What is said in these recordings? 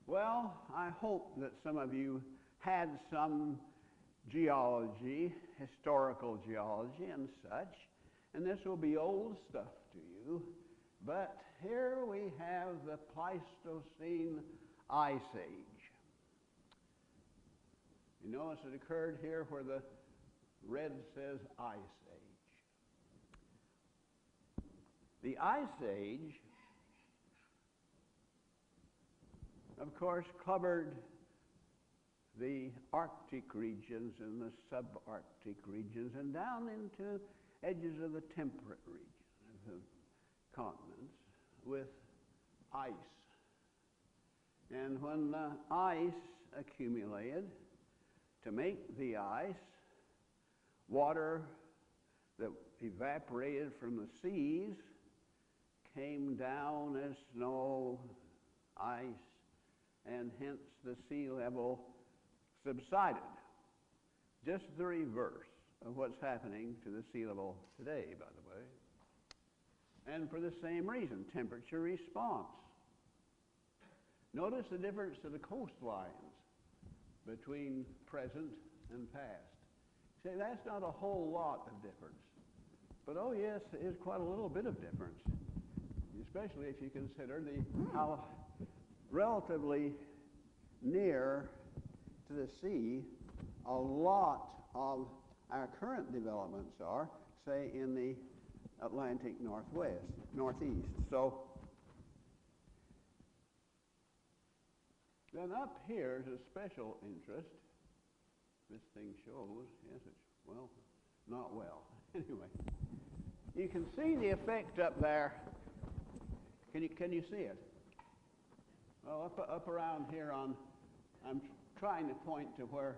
Well, I hope that some of you had some geology, historical geology and such, and this will be old stuff to you, but here we have the Pleistocene Ice Age. You notice it occurred here where the red says Ice Age. The Ice Age, of course, covered the Arctic regions and the subarctic regions and down into edges of the temperate regions of the continents with ice. And when the ice accumulated, to make the ice, water that evaporated from the seas came down as snow, ice, and hence the sea level subsided. Just the reverse of what's happening to the sea level today, by the way. And for the same reason, temperature response. Notice the difference to the coastlines between present and past. Say, that's not a whole lot of difference. But oh yes, it is quite a little bit of difference, especially if you consider how relatively near to the sea a lot of our current developments are, say, in the Atlantic northeast. So then up here is a special interest. This thing shows, yes, it's, well, not well. Anyway, you can see the effect up there. Can you see it? Well, up around here I'm trying to point to where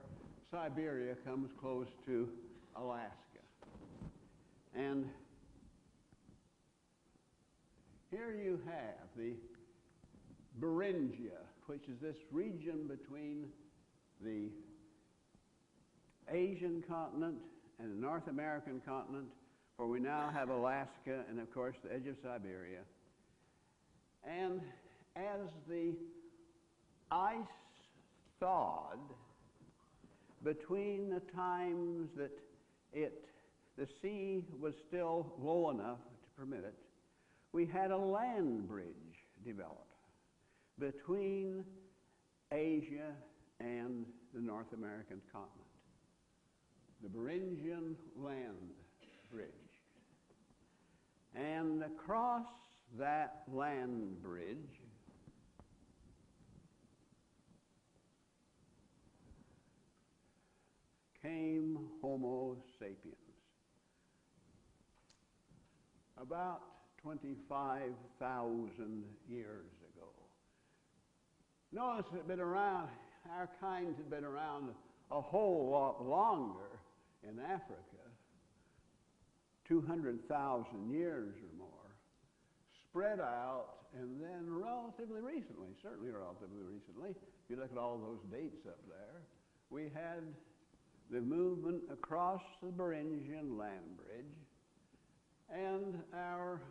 Siberia comes close to Alaska. And here you have the Beringia, which is this region between the Asian continent and the North American continent, where we now have Alaska and, of course, the edge of Siberia. And as the ice thawed between the times that the sea was still low enough to permit it, we had a land bridge develop between Asia and the North American continent. The Beringian land bridge. And across that land bridge came Homo sapiens. About 25,000 years ago. Notice it had been around, our kind had been around a whole lot longer in Africa, 200,000 years or more, spread out, and then relatively recently, certainly relatively recently, if you look at all those dates up there, we had the movement across the Beringian land bridge, and our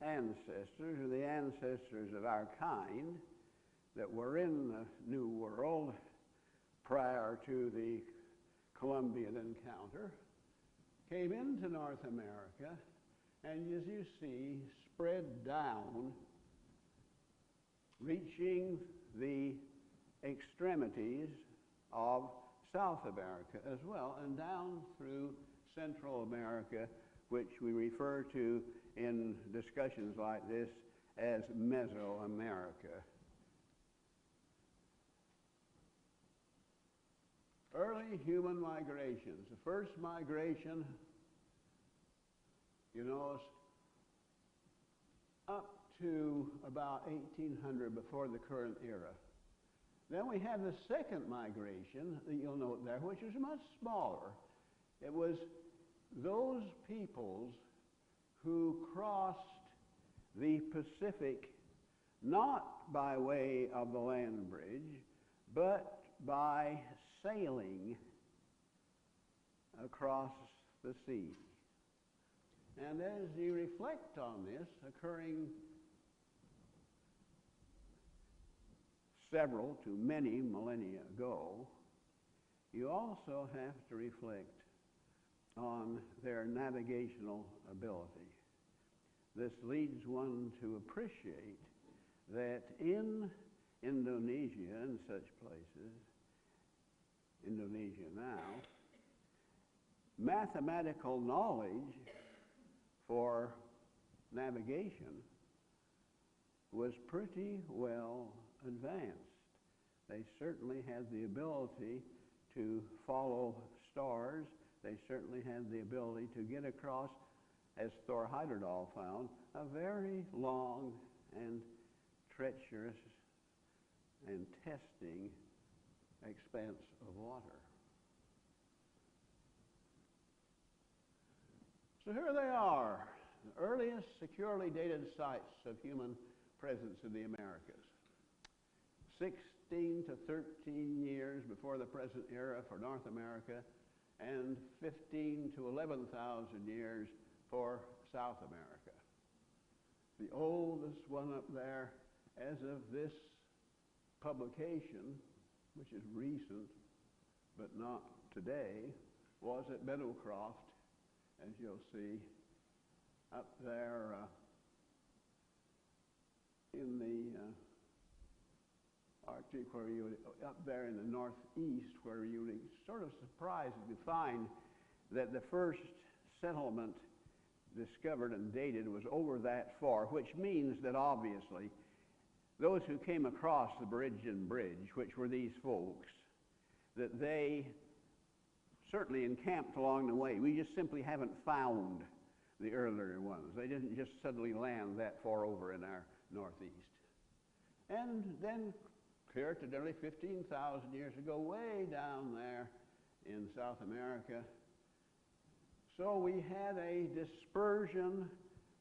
ancestors, or the ancestors of our kind that were in the New World prior to the Columbian encounter, came into North America, and as you see, spread down, reaching the extremities of South America as well, and down through Central America, which we refer to in discussions like this as Mesoamerica. Early human migrations. The first migration, you notice, up to about 1800 before the current era. Then we have the second migration that you'll note there, which is much smaller. It was those peoples who crossed the Pacific not by way of the land bridge, but by sailing across the sea. And as you reflect on this, occurring several to many millennia ago, you also have to reflect on their navigational ability. This leads one to appreciate that in Indonesia and such places, Indonesia now, mathematical knowledge for navigation was pretty well advanced. They certainly had the ability to follow stars. They certainly had the ability to get across, as Thor Heyerdahl found, a very long and treacherous and testing expanse of water. So here they are, the earliest securely dated sites of human presence in the Americas. 16 to 13 years before the present era for North America, and 15 to 11,000 years for South America. The oldest one up there, as of this publication, which is recent but not today, was at Meadowcroft, as you'll see, up there in the Arctic, where you would, up there in the northeast, where you would be sort of surprised to find that the first settlement discovered and dated was over that far, which means that obviously those who came across the Beringian Bridge, which were these folks, that they certainly encamped along the way. We just simply haven't found the earlier ones. They didn't just suddenly land that far over in our northeast. And then clear to nearly 15,000 years ago, way down there in South America. So we had a dispersion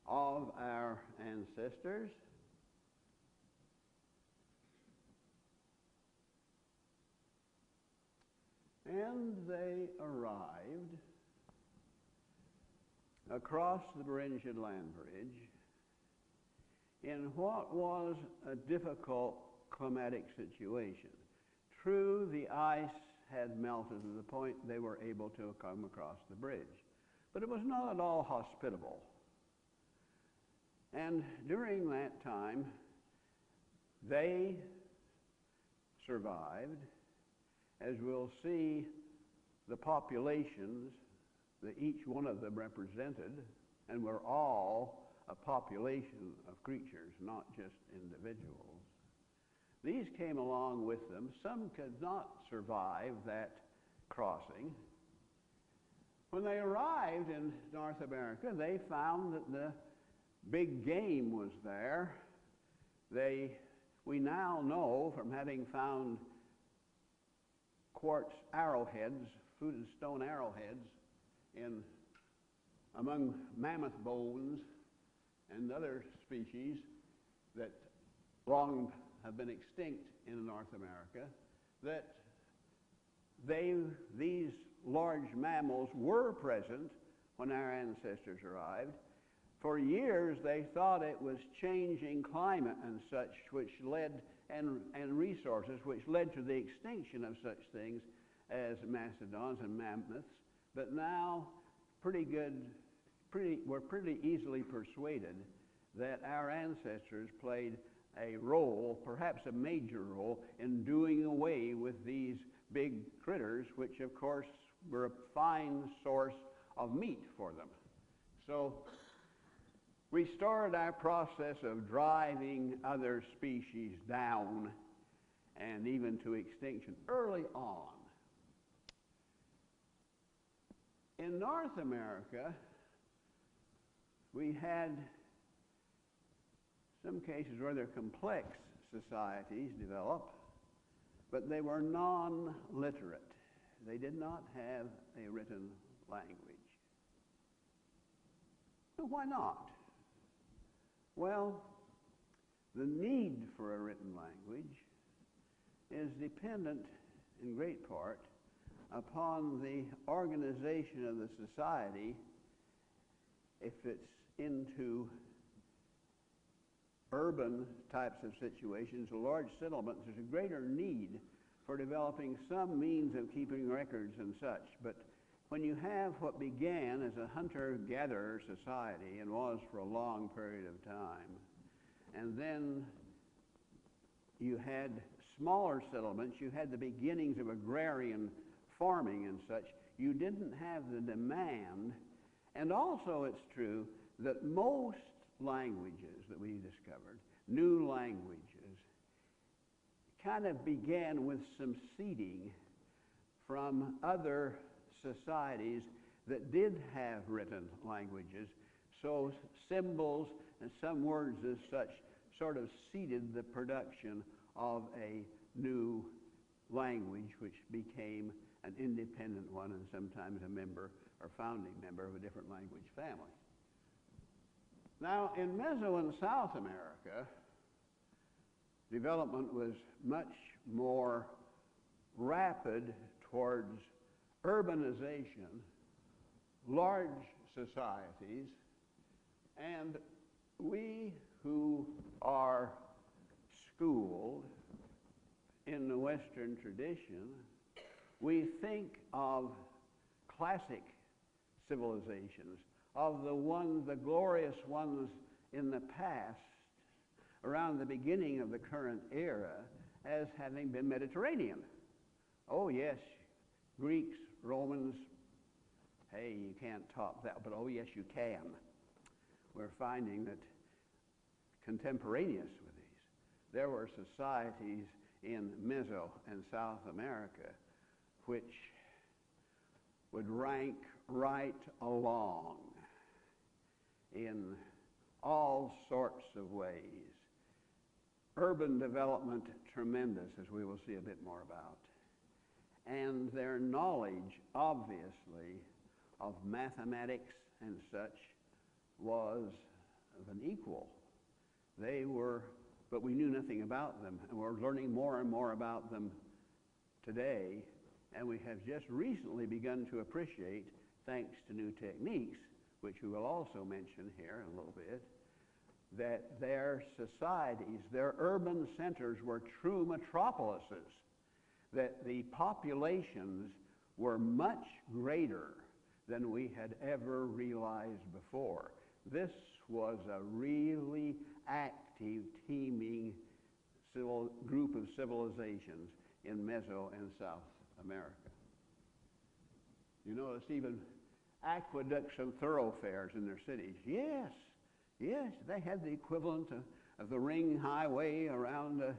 of our ancestors. And they arrived across the Beringian land bridge in what was a difficult climatic situation. True, the ice had melted to the point they were able to come across the bridge, but it was not at all hospitable. And during that time, they survived. As we'll see, the populations that each one of them represented, and we're all a population of creatures, not just individuals. These came along with them. Some could not survive that crossing. When they arrived in North America, they found that the big game was there. We now know from having found quartz arrowheads, fluted stone arrowheads, among mammoth bones and other species that long have been extinct in North America, that these large mammals were present when our ancestors arrived. For years, they thought it was changing climate and such, which led, and resources, which led to the extinction of such things as mastodons and mammoths. But now, we're pretty easily persuaded that our ancestors played a role, perhaps a major role, in doing away with these big critters, which of course were a fine source of meat for them. So we started our process of driving other species down and even to extinction early on. In North America, we had some cases where their complex societies develop, but they were non-literate. They did not have a written language. So why not? Well, the need for a written language is dependent in great part upon the organization of the society if it's into urban types of situations, large settlements, there's a greater need for developing some means of keeping records and such. But when you have what began as a hunter-gatherer society and was for a long period of time, and then you had smaller settlements, you had the beginnings of agrarian farming and such, you didn't have the demand. And also it's true that most languages that we discovered, new languages, kind of began with some seeding from other societies that did have written languages. So symbols and some words as such sort of seeded the production of a new language, which became an independent one and sometimes a member or founding member of a different language family. Now, in Meso and South America, development was much more rapid towards urbanization, large societies, and we who are schooled in the Western tradition, we think of classic civilizations, of the glorious ones in the past, around the beginning of the current era, as having been Mediterranean. Oh yes, Greeks, Romans, hey, you can't top that, but oh yes, you can. We're finding that contemporaneous with these, there were societies in Meso and South America which would rank right along in all sorts of ways. Urban development, tremendous, as we will see a bit more about. And their knowledge, obviously, of mathematics and such was of an equal. They were, but we knew nothing about them, and we're learning more and more about them today, and we have just recently begun to appreciate, thanks to new techniques, which we will also mention here in a little bit, that their societies, their urban centers were true metropolises, that the populations were much greater than we had ever realized before. This was a really active, teeming group of civilizations in Meso and South America. You notice even aqueducts and thoroughfares in their cities. Yes, yes, they had the equivalent of the ring highway around the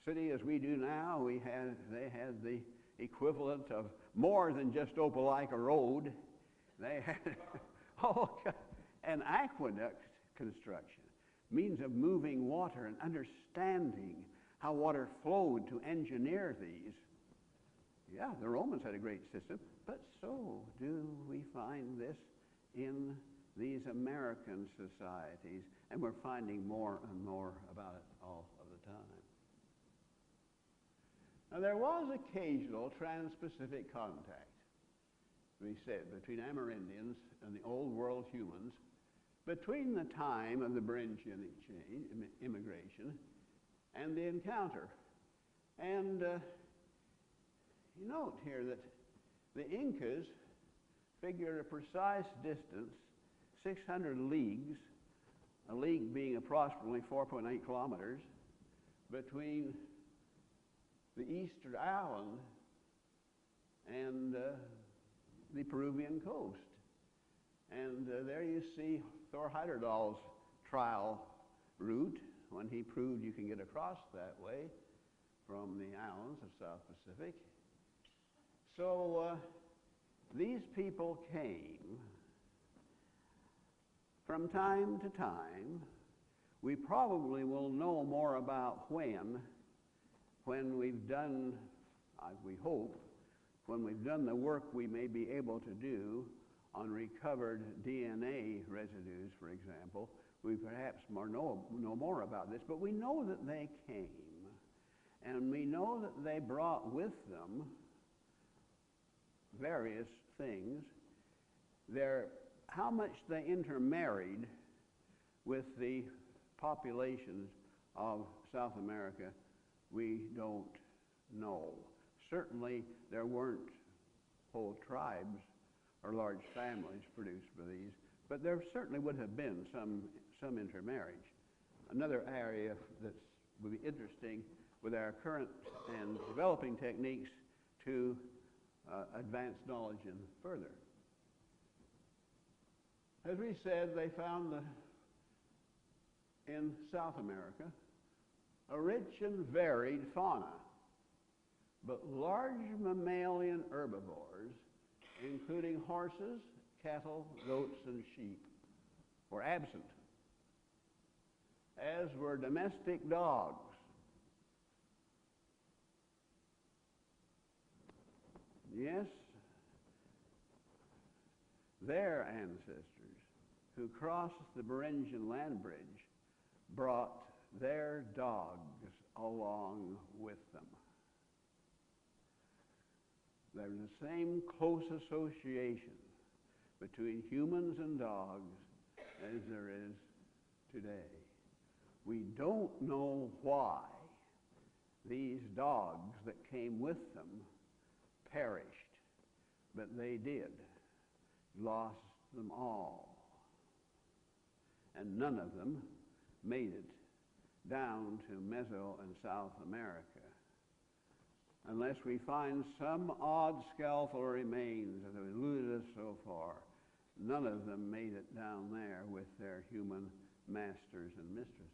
city as we do now. They had the equivalent of more than just Opelika Road. They had an aqueduct construction, means of moving water and understanding how water flowed to engineer these. Yeah, the Romans had a great system, but so do we find this in these American societies, and we're finding more and more about it all of the time. Now, there was occasional trans-Pacific contact, we said, between Amerindians and the Old World humans between the time of the Beringian immigration and the encounter. And you note here that the Incas figured a precise distance, 600 leagues, a league being approximately 4.8 kilometers, between the Easter Island and the Peruvian coast. And there you see Thor Heyerdahl's trial route, when he proved you can get across that way from the islands of South Pacific. So these people came from time to time. We probably will know more about when we've done, we hope, when we've done the work we may be able to do on recovered DNA residues, for example. We perhaps know more about this, but we know that they came, and we know that they brought with them various things. How much they intermarried with the populations of South America, we don't know. Certainly, there weren't whole tribes or large families produced by these, but there certainly would have been some intermarriage. Another area that would be interesting with our current and developing techniques to advance knowledge in further. As we said, they found in South America a rich and varied fauna, but large mammalian herbivores, including horses, cattle, goats, and sheep, were absent, as were domestic dogs. Yes, their ancestors who crossed the Berengian land bridge brought their dogs along with them. There's the same close association between humans and dogs as there is today. We don't know why these dogs that came with them perished, but they did, lost them all. And none of them made it down to Meso and South America. Unless we find some odd skeletal remains that have eluded us so far, none of them made it down there with their human masters and mistresses.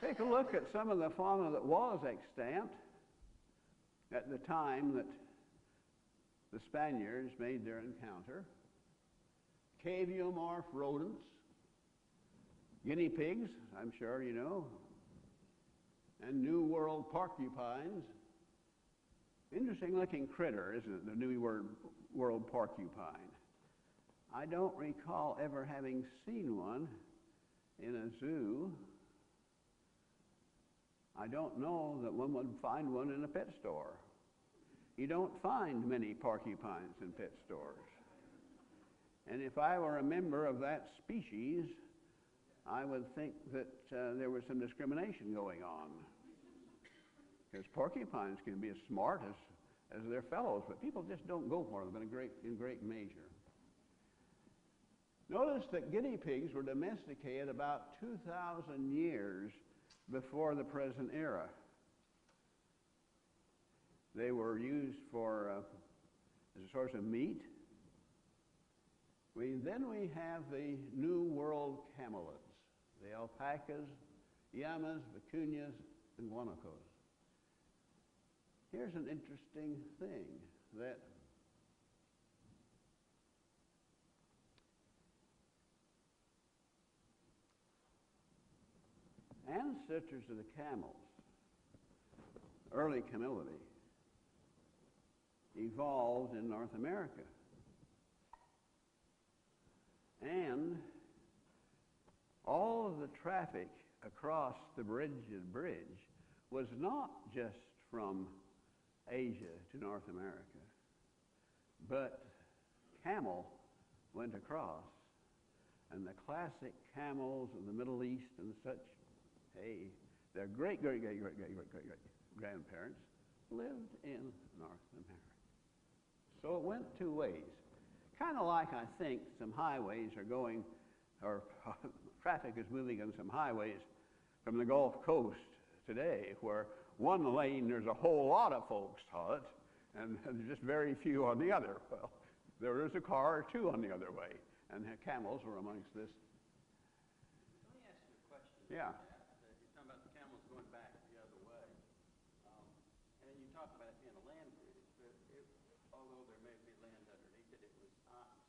Take a look at some of the fauna that was extant at the time that the Spaniards made their encounter. Caviomorph rodents, guinea pigs, I'm sure you know, and New World porcupines. Interesting looking critter, isn't it, the New World porcupine? I don't recall ever having seen one in a zoo. I don't know that one would find one in a pet store. You don't find many porcupines in pet stores. And if I were a member of that species, I would think that there was some discrimination going on. Because porcupines can be as smart as their fellows, but people just don't go for them in great measure. Notice that guinea pigs were domesticated about 2,000 years before the present era. They were used for as a source of meat. Then we have the New World camelids, the alpacas, llamas, vicuñas, and guanacos. Here's an interesting thing, that ancestors of the camels, early camelidie, evolved in North America. And all of the traffic across the Berengian Bridge was not just from Asia to North America, but camel went across, and the classic camels of the Middle East and such, hey, their great-great-great-great-great-grandparents lived in North America. So it went two ways. Kind of like, I think, some highways are going, or traffic is moving on some highways from the Gulf Coast today, where one lane there's a whole lot of folks on it, and there's just very few on the other. Well, there is a car or two on the other way, and the camels were amongst this. Let me ask you a question. Yeah. You're talking about the camels going back the other way, and you talk about it being a land bridge, but although there may be land underneath it, it was ice.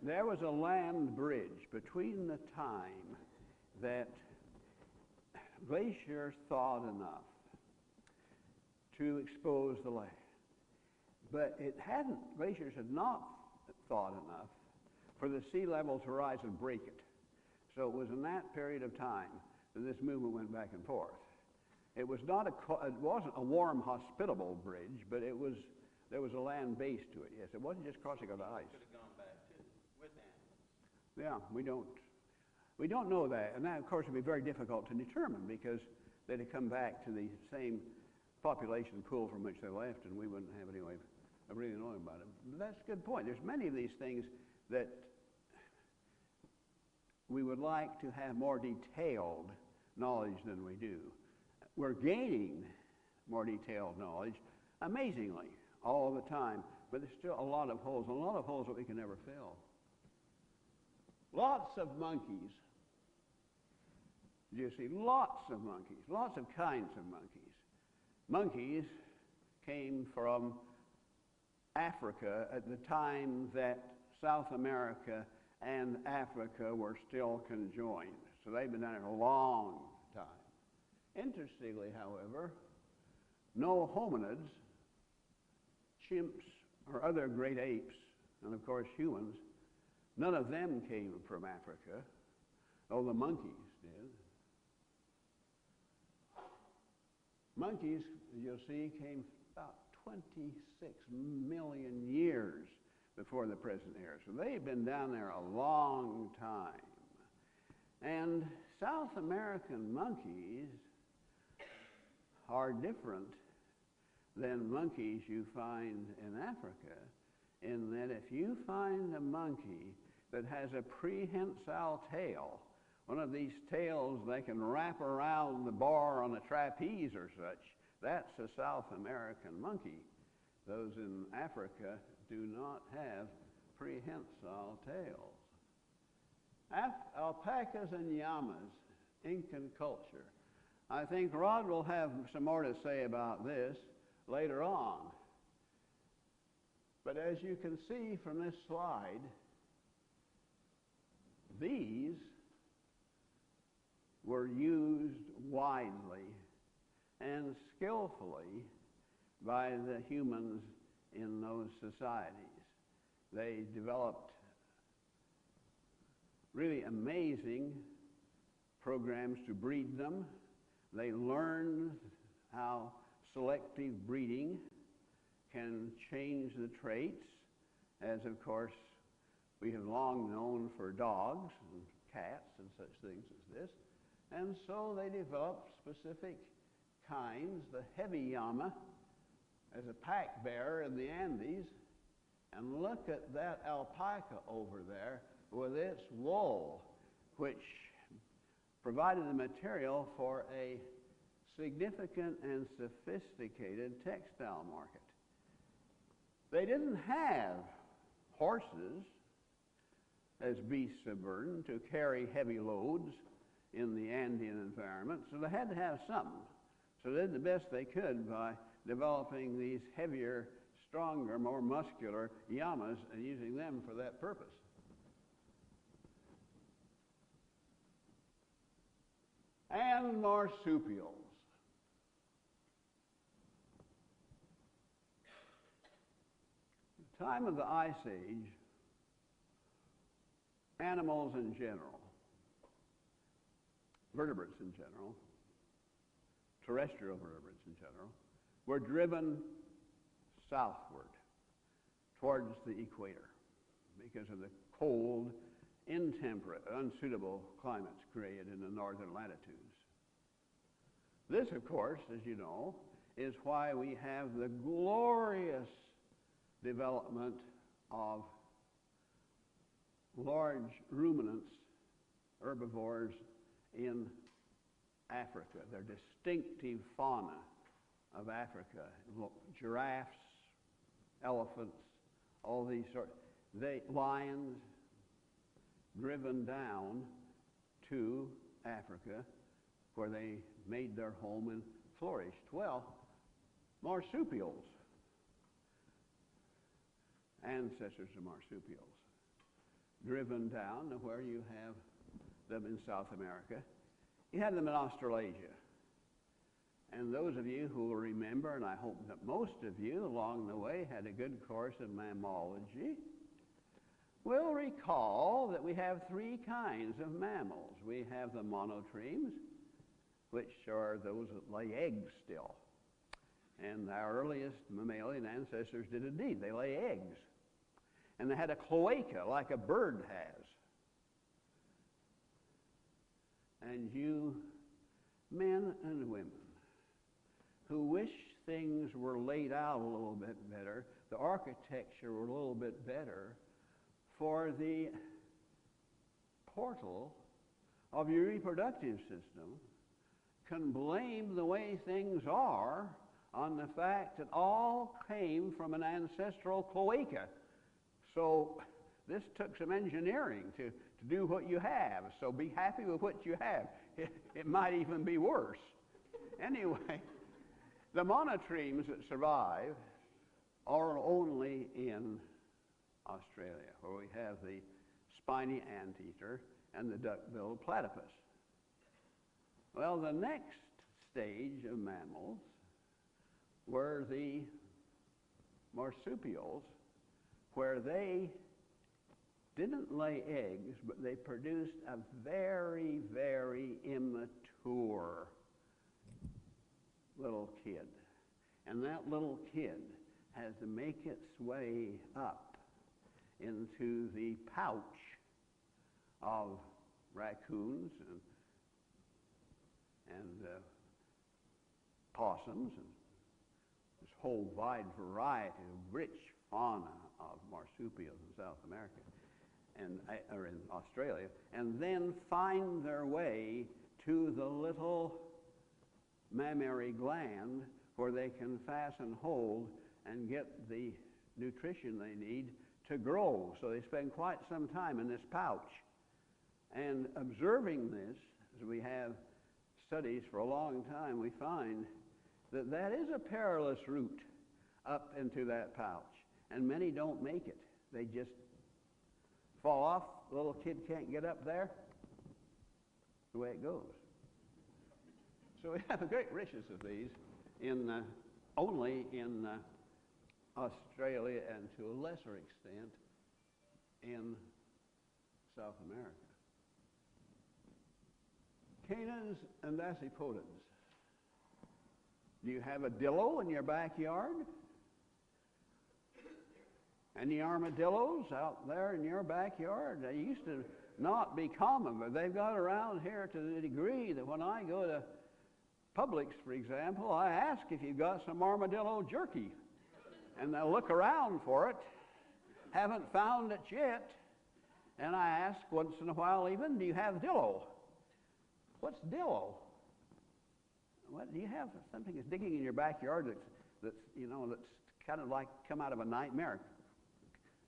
There was a land bridge between the time that glaciers thawed enough to expose the land. But glaciers had not thawed enough for the sea level to rise and break it. So it was in that period of time that this movement went back and forth. It wasn't a warm, hospitable bridge, but there was a land base to it. Yes, it wasn't just crossing over ice. Could have gone Yeah, we don't know that, and that, of course, would be very difficult to determine because they'd have come back to the same population pool from which they left, and we wouldn't have any way of really knowing about it. But that's a good point. There's many of these things that we would like to have more detailed knowledge than we do. We're gaining more detailed knowledge, amazingly, all the time, but there's still a lot of holes that we can never fill. Lots of monkeys. You see, lots of monkeys, lots of kinds of monkeys. Monkeys came from Africa at the time that South America and Africa were still conjoined. So they've been down there a long time. Interestingly, however, no hominids, chimps, or other great apes, and of course humans, none of them came from Africa, though the monkeys did. Monkeys, you'll see, came about 26 million years before the present era. So they've been down there a long time. And South American monkeys are different than monkeys you find in Africa, in that if you find a monkey that has a prehensile tail, one of these tails they can wrap around the bar on a trapeze or such, that's a South American monkey. Those in Africa do not have prehensile tails. Alpacas and llamas, Incan culture. I think Rod will have some more to say about this later on. But as you can see from this slide, these were used widely and skillfully by the humans in those societies. They developed really amazing programs to breed them. They learned how selective breeding can change the traits, as of course we have long known for dogs and cats and such things as this. And so they developed specific kinds. The heavy llama as a pack bearer in the Andes. And look at that alpaca over there with its wool, which provided the material for a significant and sophisticated textile market. They didn't have horses as beasts of burden to carry heavy loads in the Andean environment, so they had to have something. So they did the best they could by developing these heavier, stronger, more muscular llamas and using them for that purpose. And marsupials. The time of the Ice Age, animals in general, vertebrates in general, terrestrial vertebrates in general, were driven southward towards the equator because of the cold, intemperate, unsuitable climates created in the northern latitudes. This, of course, as you know, is why we have the glorious development of large ruminants, herbivores in Africa. They're distinctive fauna of Africa. Giraffes, elephants, all these sorts. Lions driven down to Africa where they made their home and flourished. Well, marsupials, ancestors of marsupials, driven down to where you have them in South America. You have them in Australasia. And those of you who will remember, and I hope that most of you along the way had a good course of mammalogy, will recall that we have three kinds of mammals. We have the monotremes, which are those that lay eggs still. And our earliest mammalian ancestors did indeed. They lay eggs. And they had a cloaca like a bird has. and you men and women who wish things were laid out a little bit better, the architecture were a little bit better for the portal of your reproductive system, can blame the way things are on the fact that all came from an ancestral cloaca. So this took some engineering to do what you have. So be happy with what you have. It might even be worse. Anyway, the monotremes that survive are only in Australia, where we have the spiny anteater and the duck-billed platypus. Well, the next stage of mammals were the marsupials, where they didn't lay eggs, but they produced a very, very immature little kid. And that little kid has to make its way up into the pouch of raccoons and possums and this whole wide variety of rich fauna of marsupials in South America or in Australia, and then find their way to the little mammary gland where they can fasten hold and get the nutrition they need to grow. So they spend quite some time in this pouch. And observing this, as we have studies for a long time, we find that that is a perilous route up into that pouch. And many don't make it. They just fall off. The little kid can't get up there. The way it goes. So we have a great richness of these only in Australia and to a lesser extent in South America. Canids and dasypodans. Do you have a dillo in your backyard? Any armadillos out there in your backyard? They used to not be common, but they've got around here to the degree that when I go to Publix, for example, I ask if you've got some armadillo jerky. And they'll look around for it. Haven't found it yet. And I ask once in a while even, do you have dillo? What's dillo? What, do you have something that's digging in your backyard that's kind of like come out of a nightmare?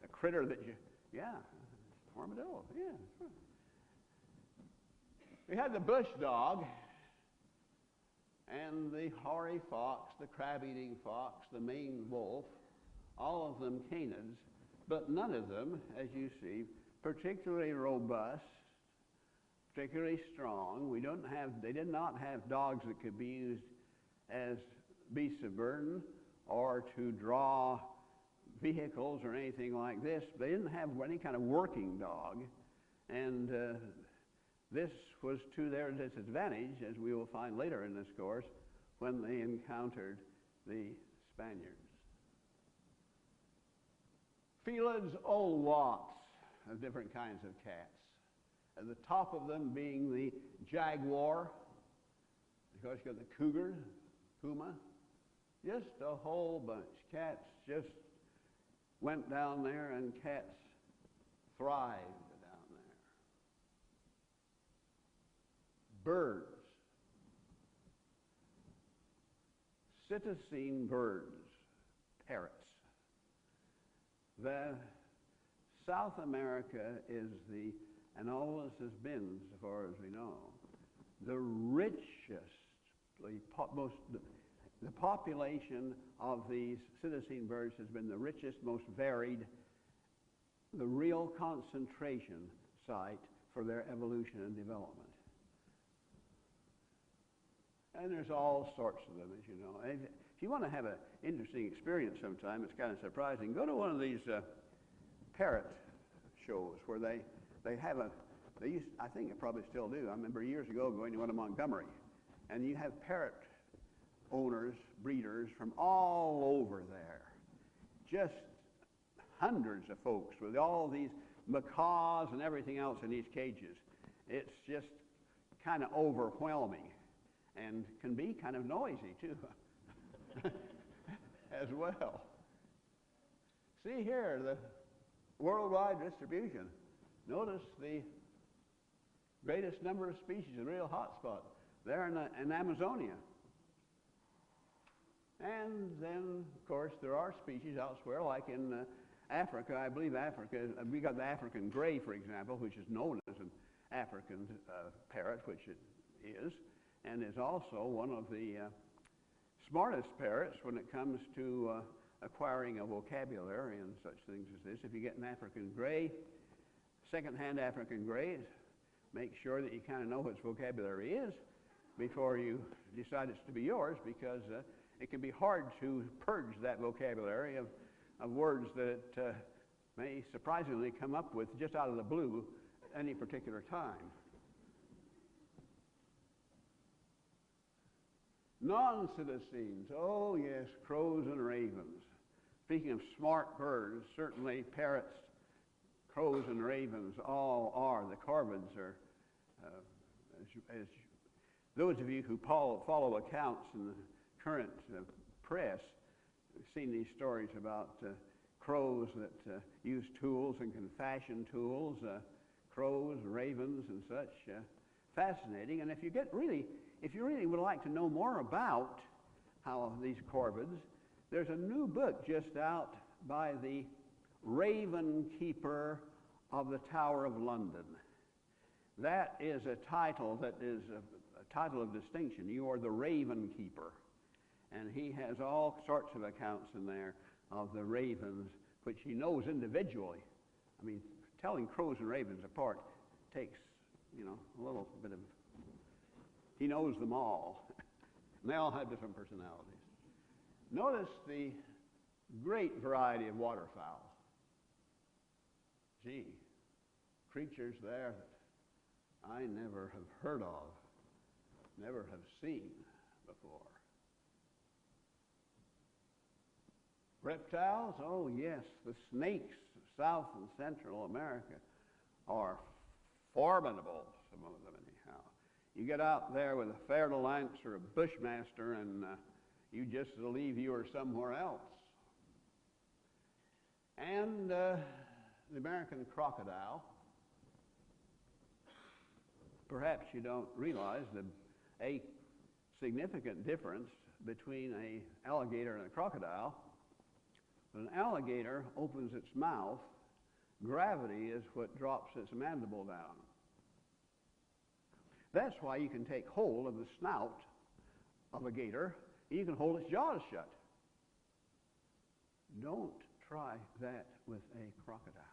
A critter that armadillo, yeah. Sure. We had the bush dog and the hoary fox, the crab-eating fox, the maned wolf, all of them canids, but none of them, as you see, particularly robust, particularly strong. They did not have dogs that could be used as beasts of burden or to draw vehicles or anything like this. They didn't have any kind of working dog, and this was to their disadvantage, as we will find later in this course, when they encountered the Spaniards. Felids, old lots of different kinds of cats. At the top of them being the jaguar. Of course, you got the cougar, puma. Just a whole bunch. Cats just went down there, and cats thrived down there. Birds. Cetacine birds, parrots. The South America is and always has been, so far as we know, the richest, the population of these cetacine birds has been the richest, most varied, the real concentration site for their evolution and development. And there's all sorts of them, as you know. If you want to have an interesting experience sometime, it's kind of surprising. Go to one of these parrot shows where they have I think they probably still do. I remember years ago going to one in Montgomery, and you have parrot owners, breeders from all over there. Just hundreds of folks with all these macaws and everything else in these cages. It's just kind of overwhelming and can be kind of noisy too as well. See here, the worldwide distribution. Notice the greatest number of species, a real hot spot there in Amazonia. And then, of course, there are species elsewhere, like in Africa. I believe Africa, we got the African gray, for example, which is known as an African parrot, which it is, and is also one of the smartest parrots when it comes to acquiring a vocabulary and such things as this. If you get an African gray, second-hand African gray, make sure that you kind of know what its vocabulary is before you decide it's to be yours, because it can be hard to purge that vocabulary of words that it may surprisingly come up with just out of the blue at any particular time. Non-citizens, oh yes, crows and ravens. Speaking of smart birds, certainly parrots, crows and ravens all are. The corvids are, as those of you who follow accounts in the current press, have seen these stories about crows that use tools and can fashion tools, crows, ravens, and such. Fascinating. And if you really would like to know more about how these corvids, there's a new book just out by the Raven Keeper of the Tower of London. That is a title that is a title of distinction. You are the Raven Keeper. And he has all sorts of accounts in there of the ravens, which he knows individually. I mean, telling crows and ravens apart takes, a little bit of, he knows them all. And they all have different personalities. Notice the great variety of waterfowl. Gee, creatures there that I never have heard of, never have seen before. Reptiles, oh yes, the snakes of South and Central America are formidable, some of them anyhow. You get out there with a fer-de-lance or a bushmaster and you just believe you are somewhere else. And the American crocodile, perhaps you don't realize a significant difference between an alligator and a crocodile. When an alligator opens its mouth, gravity is what drops its mandible down. That's why you can take hold of the snout of a gator and you can hold its jaws shut. Don't try that with a crocodile.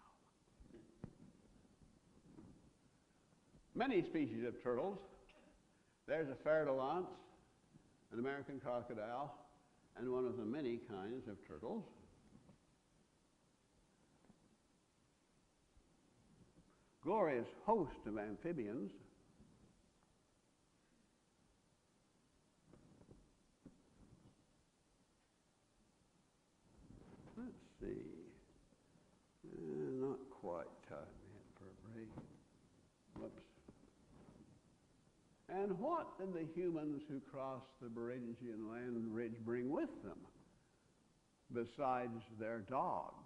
Many species of turtles. There's a fer-de-lance, an American crocodile, and one of the many kinds of turtles. Glorious host of amphibians. Let's see. Not quite time yet for a break. Whoops. And what did the humans who crossed the Beringian land ridge bring with them besides their dogs?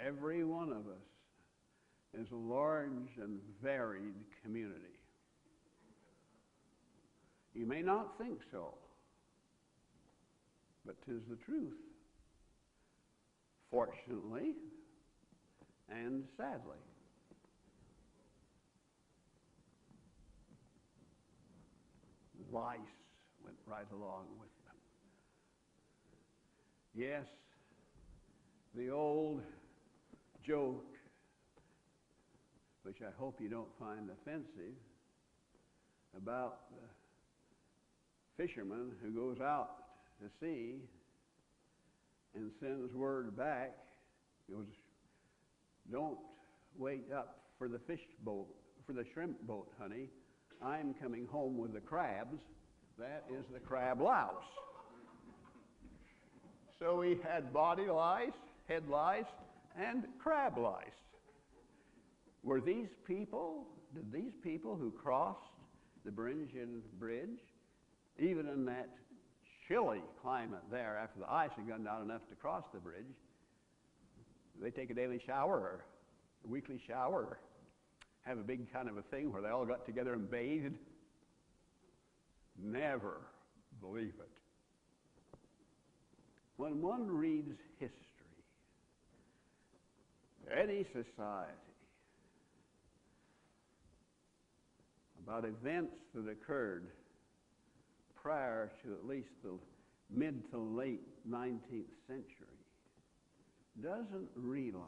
Every one of us is a large and varied community. You may not think so, but 'tis the truth. Fortunately and sadly. Lice went right along with them. Yes, the old joke, which I hope you don't find offensive, about the fisherman who goes out to sea and sends word back, goes, don't wait up for the fish boat, for the shrimp boat, honey. I'm coming home with the crabs. That is the crab louse. So we had body lice, head lice, and crab lice. Did these people who crossed the Beringian Bridge, even in that chilly climate there after the ice had gone down enough to cross the bridge, they take a daily shower or a weekly shower or have a big kind of a thing where they all got together and bathed? Never believe it. When one reads history, any society, about events that occurred prior to at least the mid to late 19th century, doesn't realize,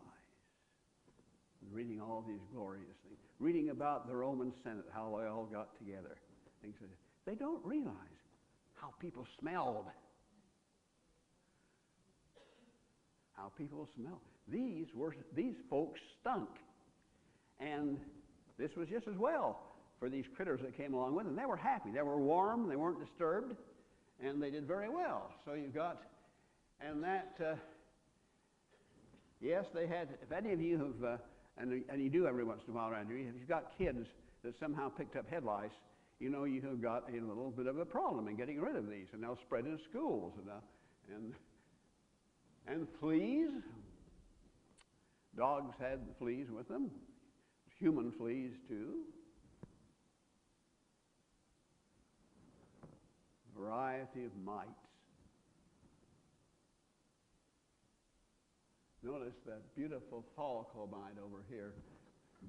reading all these glorious things, reading about the Roman Senate, how they all got together, things like that, they don't realize how people smelled. How people smelled. These folks stunk. And this was just as well for these critters that came along with them. They were happy. They were warm. They weren't disturbed. And they did very well. So you've got, and that, yes, they had, if any of you have, and you do every once in a while around here, if you've got kids that somehow picked up head lice, you know you have got a little bit of a problem in getting rid of these. And they'll spread in schools. And fleas. Dogs had fleas with them. Human fleas, too. Variety of mites. Notice that beautiful follicle mite over here,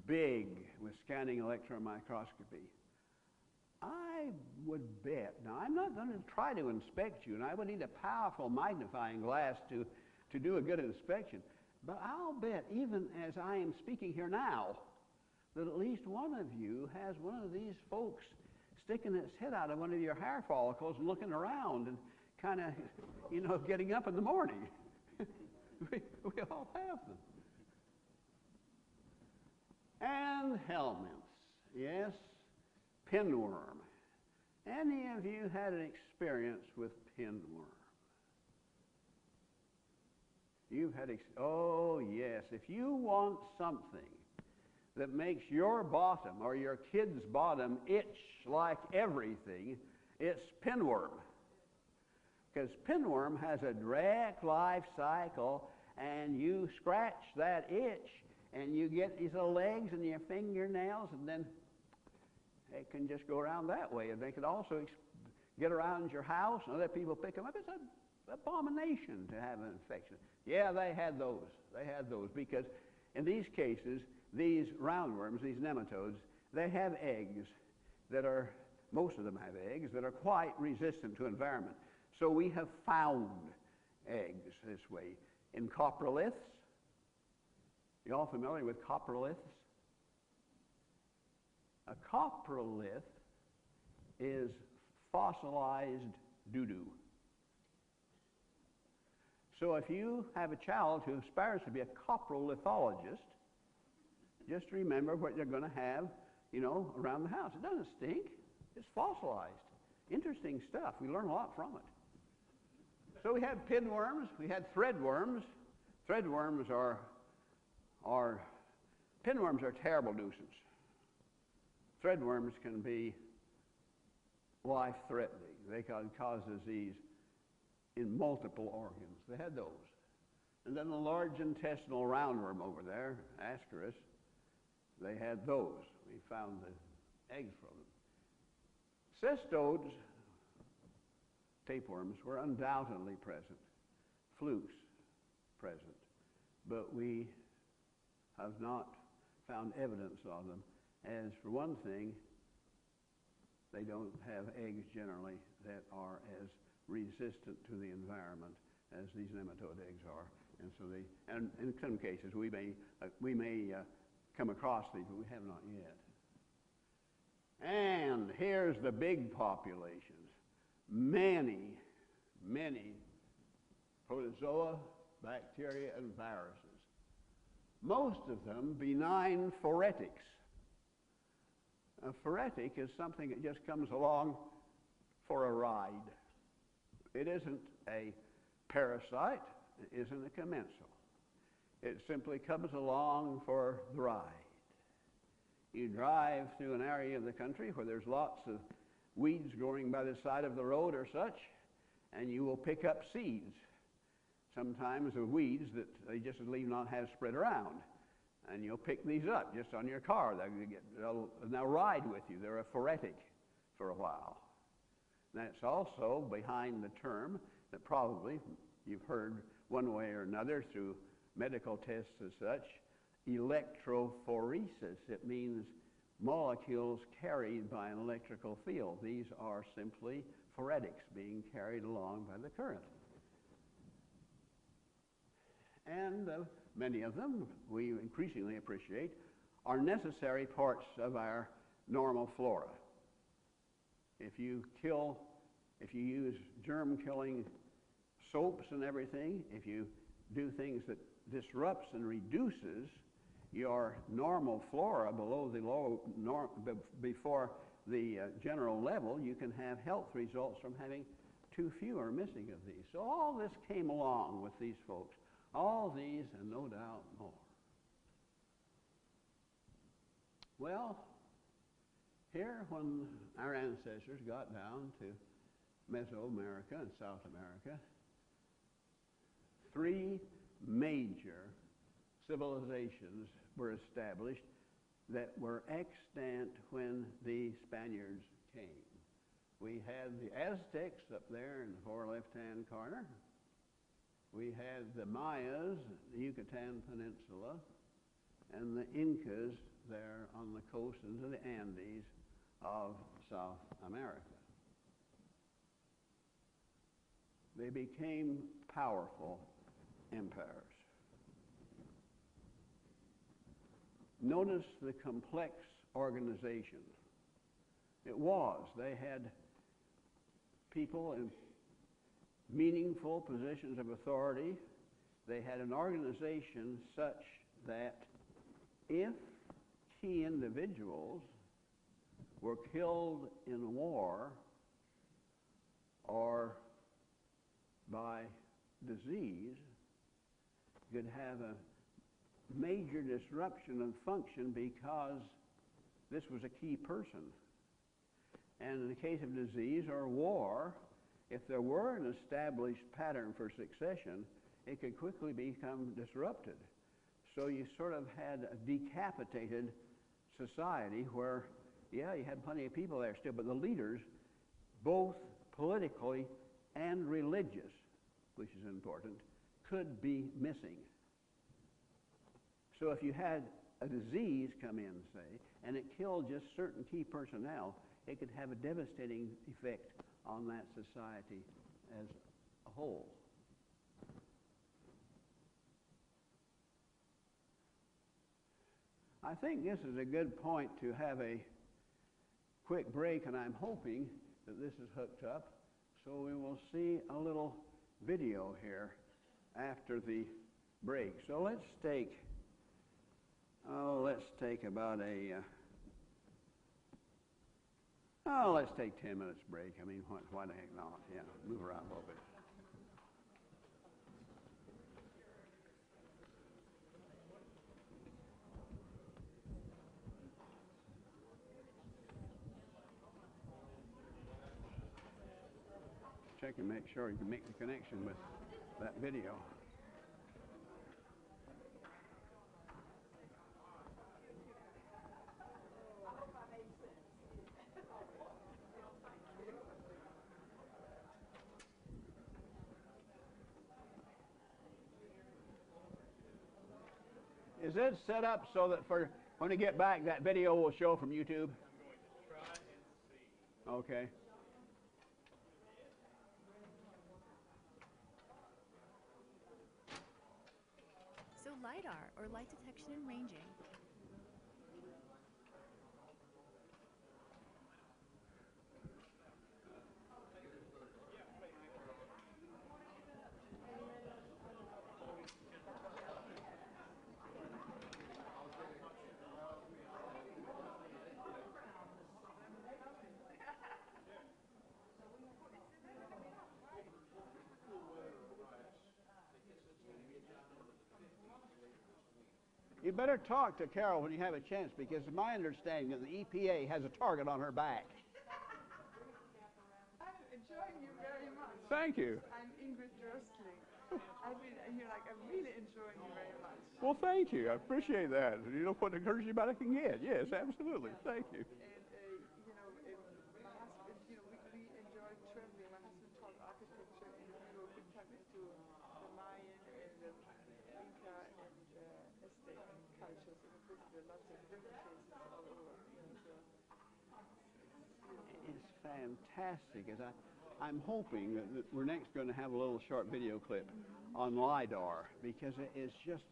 big with scanning electron microscopy. I would bet, now I'm not going to try to inspect you, and I would need a powerful magnifying glass to do a good inspection, but I'll bet, even as I am speaking here now, that at least one of you has one of these folks sticking its head out of one of your hair follicles and looking around and kind of, getting up in the morning. we all have them. And helminths, yes, pinworm. Any of you had an experience with pinworm? You've had, oh yes, if you want something that makes your bottom or your kid's bottom itch like everything, it's pinworm. Because pinworm has a direct life cycle, and you scratch that itch, and you get these little legs and your fingernails, and then it can just go around that way. And they can also get around your house, and other people pick them up. It's an abomination to have an infection. Yeah, they had those. They had those because in these cases, these roundworms, these nematodes, they have eggs that are, most of them have eggs that are quite resistant to environment. So we have found eggs this way in coproliths. You all familiar with coproliths? A coprolith is fossilized doo-doo. So if you have a child who aspires to be a coprolithologist, just remember what you're going to have, around the house. It doesn't stink. It's fossilized. Interesting stuff. We learn a lot from it. So we had pinworms. We had threadworms. Threadworms pinworms are a terrible nuisance. Threadworms can be life-threatening. They can cause disease in multiple organs. They had those. And then the large intestinal roundworm over there, Ascaris, they had those. We found the eggs from them. Cestodes, tapeworms, were undoubtedly present. Flukes, present. But we have not found evidence of them. As for one thing, they don't have eggs generally that are as resistant to the environment as these nematode eggs are. And so and in some cases we may come across these, but we have not yet. And here's the big populations. Many protozoa, bacteria, and viruses. Most of them benign phoretics. A phoretic is something that just comes along for a ride. It isn't a parasite. It isn't a commensal. It simply comes along for the ride. You drive through an area of the country where there's lots of weeds growing by the side of the road or such, and you will pick up seeds, sometimes of weeds that they just as leave not have spread around. And you'll pick these up just on your car. They'll ride with you. They're a phoretic for a while. That's also behind the term that probably you've heard one way or another through medical tests as such, electrophoresis. It means molecules carried by an electrical field. These are simply phoretics being carried along by the current. And many of them, we increasingly appreciate, are necessary parts of our normal flora. If you use germ-killing soaps and everything, if you do things that disrupts and reduces your normal flora below the before the general level, you can have health results from having too few or missing of these. So all this came along with these folks. All these and no doubt more. Well, here when our ancestors got down to Mesoamerica and South America, three major civilizations were established that were extant when the Spaniards came. We had the Aztecs up there in the far left-hand corner. We had the Mayas, the Yucatan Peninsula, and the Incas there on the coast into the Andes of South America. They became powerful empires. Notice the complex organization. It was. They had people in meaningful positions of authority. They had an organization such that if key individuals were killed in war or by disease, you could have a major disruption of function because this was a key person. And in the case of disease or war, if there were an established pattern for succession, it could quickly become disrupted. So you sort of had a decapitated society where, yeah, you had plenty of people there still, but the leaders, both politically and religious, which is important, could be missing. So if you had a disease come in, say, and it killed just certain key personnel, it could have a devastating effect on that society as a whole. I think this is a good point to have a quick break, and I'm hoping that this is hooked up, so we will see a little video here after the break. So let's take about let's take 10 minutes break. I mean, why the heck not? Yeah, move around a little bit. Check and make sure you can make the connection with that video. Is it set up so that for when we get back, that video will show from YouTube? I'm going to try and see. Okay. So LiDAR, or light detection and ranging. better talk to Carol when you have a chance, because it's my understanding that the EPA has a target on her back. I'm enjoying you very much. Thank you. I'm Ingrid Durstling. I'm really enjoying you very much. Well, thank you. I appreciate that. You know what encouragement I can get. Yes, absolutely. Thank you. And my husband, we enjoy traveling. My husband taught architecture in Europe, big time into the Mayan and the Inca and Aztec cultures, and visited lots of different places all over. It's fantastic. I'm hoping that we're next going to have a little short video clip on LiDAR, because it is just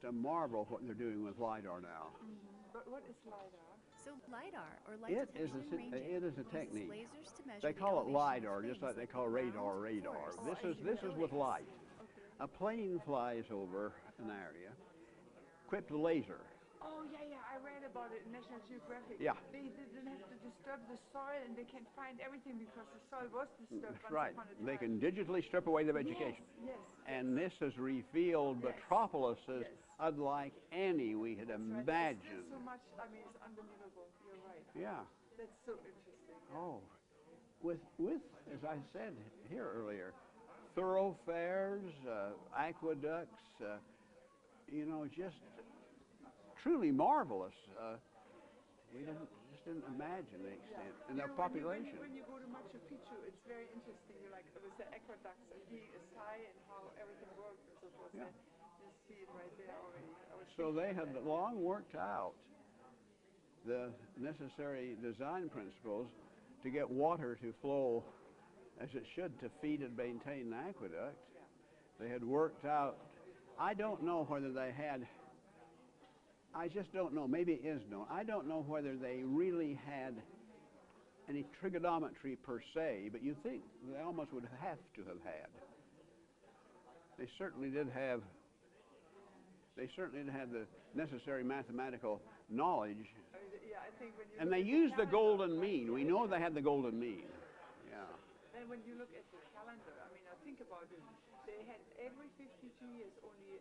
a marvel what they're doing with LiDAR now. But what is LiDAR? So LiDAR, or light detection and ranging, It is a technique. uses lasers to measure They the call it elevation of LiDAR, just things like they call ground, radar. forest, This is with light. Okay. A plane flies over an area, equipped with laser. Oh, yeah, I read about it in National Geographic. Yeah. They didn't have to disturb the soil, and they can find everything because the soil was disturbed That's once right. upon a time. They can digitally strip away the vegetation. Yes. And this has revealed Yes. metropolises Yes. unlike any we had That's right. imagined. There's so much, it's unbelievable. You're right. Yeah. That's so interesting. Oh, with as I said here earlier, thoroughfares, aqueducts, just truly marvelous. We just didn't imagine the extent and the population. When you go to Machu Picchu, it's very interesting. You're like with the aqueducts and being as high and how everything works and so forth. Yeah. You see it right there already. So they had long worked out the necessary design principles to get water to flow as it should to feed and maintain the aqueduct. They had worked out, I don't know whether they had, I just don't know, maybe it is known, I don't know whether they really had any trigonometry per se, but you think they almost would have to have had. They certainly did have the necessary mathematical knowledge. Yeah, I think when you And they used the golden mean. We know they had the golden mean. Yeah. Then when you look at the calendar, I think about it. They had every 52 years only,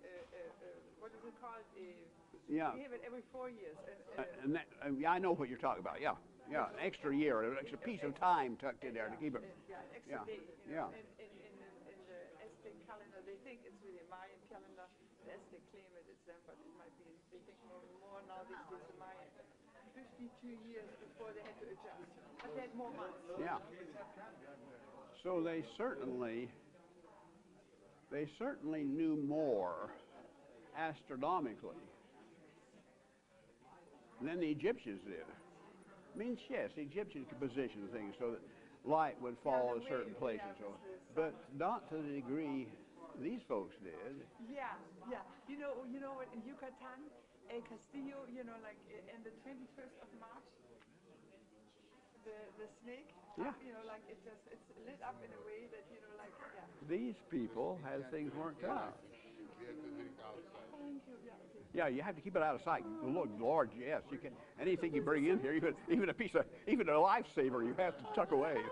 what is it called? Yeah. They have it every 4 years. Yeah, I know what you're talking about. Yeah. Yeah. An extra year, an extra piece of time tucked in there to keep it. Yeah, an extra Yeah. day. Yeah. In the Aztec calendar, they think it's really a Mayan calendar. The Aztec claim it's them, but it might be, they think more now these days the Mayan. 52 years before they had to adjust. But they had more months. Yeah. So they certainly knew more astronomically than the Egyptians did. I mean, yes, the Egyptians could position things so that light would fall in certain places, but not to the degree these folks did. Yeah. You know what, in Yucatan, El Castillo, like in the 21st of March, the snake, Yeah. it's lit up in a way that, These people had things worked out. Thank you, yeah. Yeah, you have to keep it out of sight. Look, Lord, yes, you can. Anything you bring in here, even a lifesaver, you have to tuck away.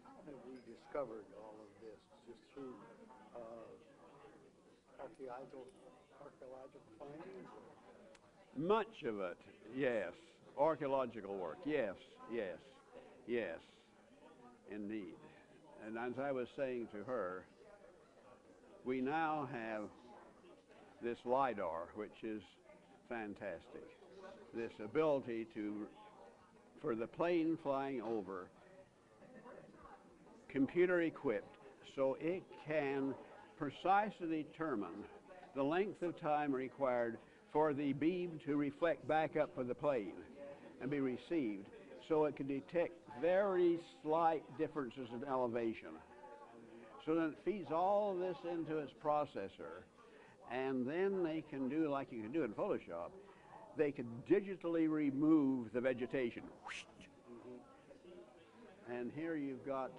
How have we discovered all of this? Just through archaeological findings? Much of it, yes. Archaeological work, yes, indeed. And as I was saying to her, we now have this LiDAR, which is fantastic. This ability for the plane flying over, computer equipped, so it can precisely determine the length of time required for the beam to reflect back up for the plane and be received, so it can detect very slight differences in elevation. So then it feeds all this into its processor, and then they can do like you can do in Photoshop. They can digitally remove the vegetation. And here you've got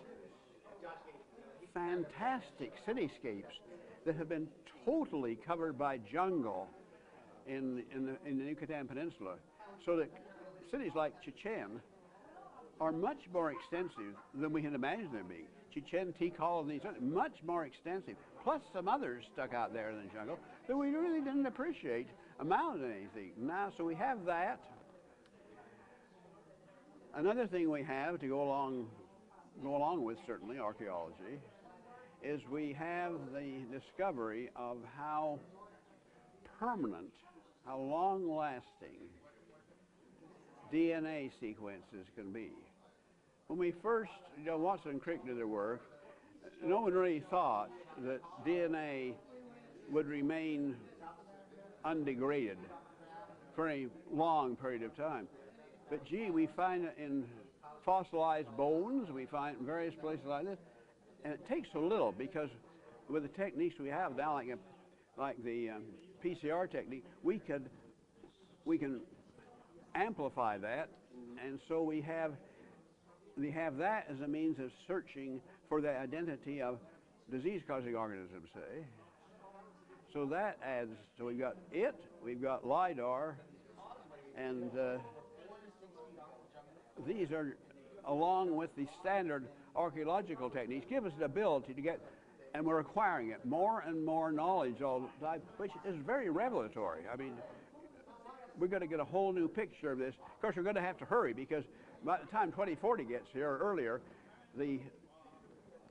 fantastic cityscapes that have been totally covered by jungle in the Yucatan Peninsula, so that cities like Chichen are much more extensive than we had imagined them being. Chichen Tikal and these others, much more extensive, plus some others stuck out there in the jungle that we really didn't appreciate amounted to anything. Now, so we have that. Another thing we have to go along with, certainly, archaeology, is we have the discovery of how permanent, how long-lasting DNA sequences can be. When we first, Watson and Crick did their work, no one really thought that DNA would remain undegraded for a long period of time. But gee, we find it in fossilized bones, we find it in various places like this, and it takes so little because with the techniques we have now, like the PCR technique, we can amplify that, and so we have that as a means of searching for the identity of disease-causing organisms, say. So that adds, so we've got LIDAR, and these are, along with the standard archaeological techniques, give us the ability to get, and we're acquiring it, more and more knowledge all the time, which is very revelatory. I mean, we're going to get a whole new picture of this. Of course, we're going to have to hurry because by the time 2040 gets here or earlier, the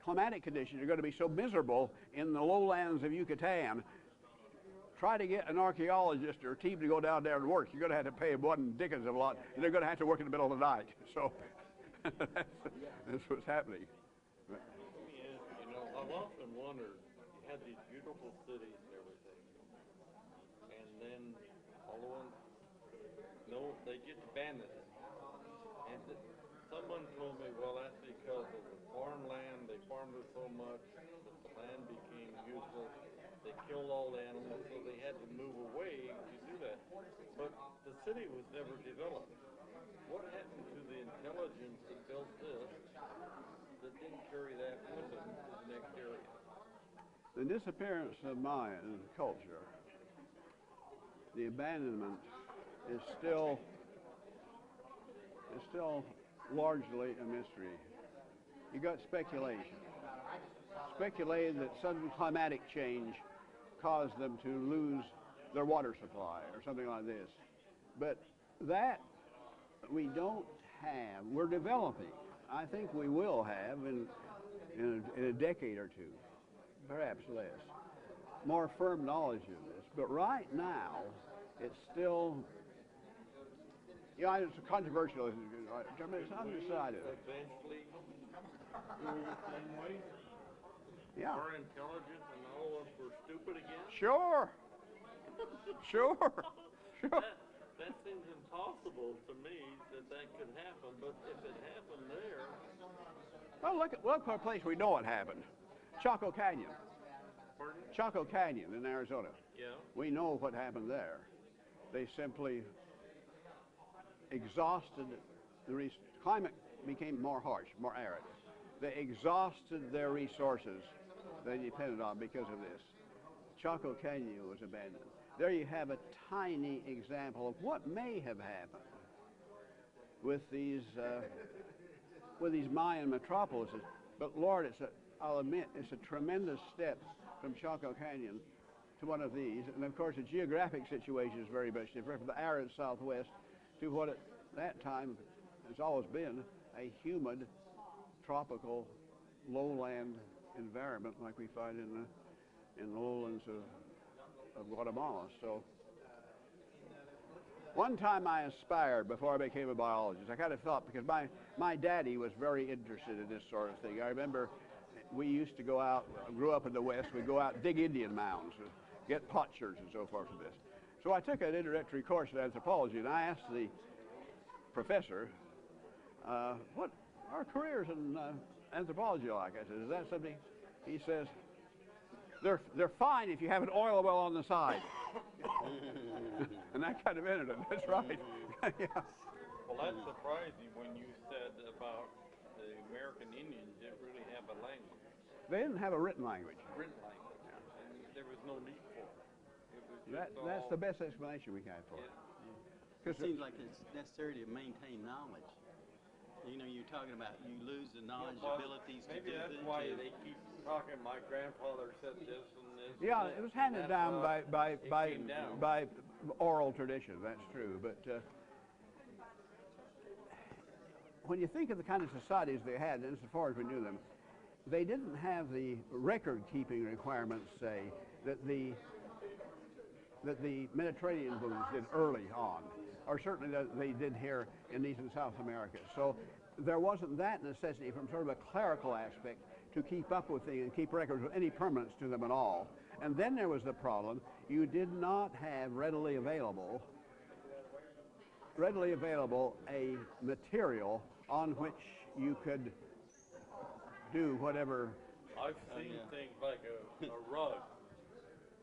climatic conditions are going to be so miserable in the lowlands of Yucatan. Try to get an archaeologist or a team to go down there and work. You're going to have to pay one dickens of a lot, and they're going to have to work in the middle of the night. So that's what's happening. Let me ask, I've often wondered, you had these beautiful cities and everything, and then all of them, they get abandoned. And someone told me, well, that's because of the farmland. They farmed it so much that the land became useless. They killed all the animals, so they had to move away to do that. But the city was never developed. What happened to the intelligence that built this that didn't carry that with them to the next area? The disappearance of Mayan culture, the abandonment, is still largely a mystery. You got speculation. Speculated that sudden climatic change caused them to lose their water supply or something like this. But that we don't have. We're developing. I think we will have in a decade or two, perhaps less, more firm knowledge of this. But right now, it's still, it's controversial. It's undecided. Eventually, we're the same way. Yeah. Our intelligence and all of us were stupid again? Sure. Sure. That seems impossible to me that could happen, but if it happened there... Well, look at a place we know it happened. Chaco Canyon. Pardon? Chaco Canyon in Arizona. Yeah. We know what happened there. They simply exhausted the climate became more harsh, more arid. They exhausted their resources they depended on because of this. Chaco Canyon was abandoned. There you have a tiny example of what may have happened with these Mayan metropolises. But Lord, I'll admit, it's a tremendous step from Chaco Canyon to one of these. And of course, the geographic situation is very much different from the arid Southwest to what at that time has always been a humid, tropical, lowland environment like we find in the lowlands of Guatemala. So one time I aspired, before I became a biologist, I kind of thought, because my daddy was very interested in this sort of thing. I remember we used to go out, grew up in the West, we'd go out and dig Indian mounds, get potsherds and so forth for this. So I took an introductory course in anthropology, and I asked the professor, what are careers in anthropology like? I said, is that something? He says, they're fine if you have an oil well on the side. And that kind of ended it. That's right. Yeah. Well, that surprised me when you said about the American Indians didn't really have a language. They didn't have a written language. Written language. Yeah. And there was no need for it. It was just That's the best explanation we can for it. It seems like it's necessary to maintain knowledge. You know, you're talking about you lose the knowledge, Well, abilities to maybe do that's things. why they keep talking, my grandfather said this and this. and Yeah, this, it was and handed that's down how it came down. by oral tradition, that's true. But when you think of the kind of societies they had, and as far as we knew them, they didn't have the record-keeping requirements, say, that the Mediterranean blues did early on, or certainly that they did here in East and South America. So there wasn't that necessity from sort of a clerical aspect to keep up with things and keep records with any permanence to them at all. And then there was the problem, you did not have readily available a material on which you could do whatever. I've seen things like a rug,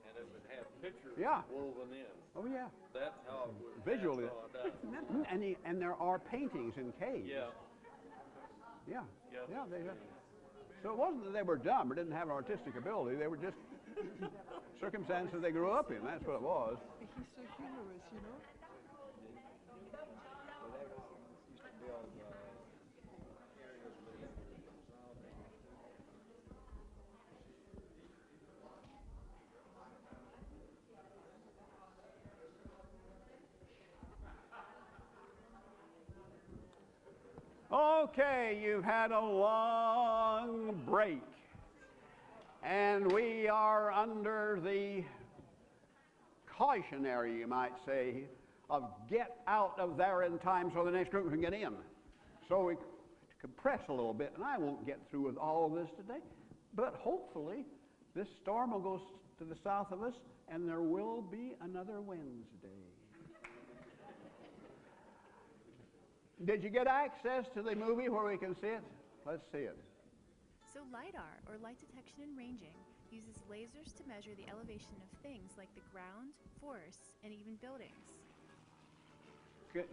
and it would have pictures Yeah. woven in. Oh yeah, That's how it was visually. passed on down. And there are paintings in caves. Yeah. Yeah. Yes. Yeah. So it wasn't that they were dumb or didn't have an artistic ability. They were just circumstances they grew up in. That's what it was. He's so humorous, you know. Okay, you've had a long break, and we are under the cautionary, you might say, of get out of there in time so the next group can get in. So we compress a little bit, and I won't get through with all of this today, but hopefully this storm will go to the south of us, and there will be another Wednesday. Did you get access to the movie where we can see it? Let's see it. So LiDAR, or light detection and ranging, uses lasers to measure the elevation of things like the ground, forests, and even buildings.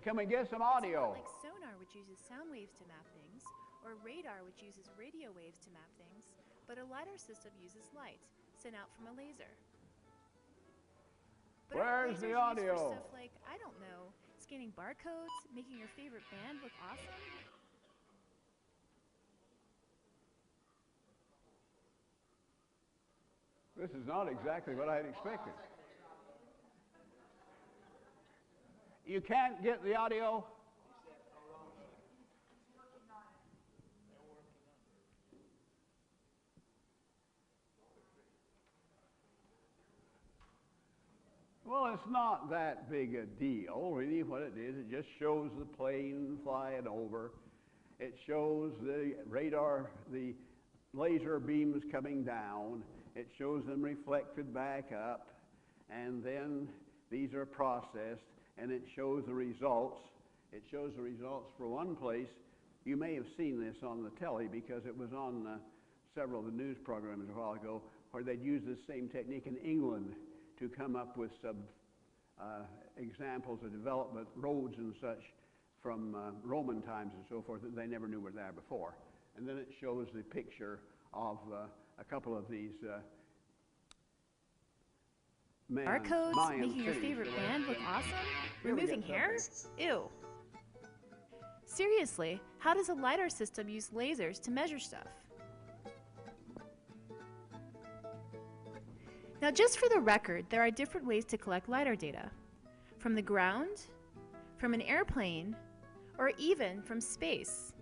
Can we get some It's audio? not like sonar, which uses sound waves to map things, or radar, which uses radio waves to map things, but a LiDAR system uses light sent out from a laser. But Where's the aren't lasers used audio? for stuff like, I don't know, scanning barcodes, making your favorite band look awesome? This is not exactly what I had expected. You can't get the audio? Well, it's not that big a deal, really. What it is, it just shows the plane flying over. It shows the radar, the laser beams coming down. It shows them reflected back up, and then these are processed, and it shows the results. It shows the results for one place. You may have seen this on the telly because it was on several of the news programs a while ago, where they'd used the same technique in England to come up with some examples of development, roads and such, from Roman times and so forth that they never knew were there before. And then it shows the picture of a couple of these Barcodes, Mayan making your cities favorite that band look were- awesome? Here we Removing get hair? Ew. Seriously, how does a LiDAR system use lasers to measure stuff? Now, just for the record, there are different ways to collect LiDAR data. From the ground, from an airplane, or even from space.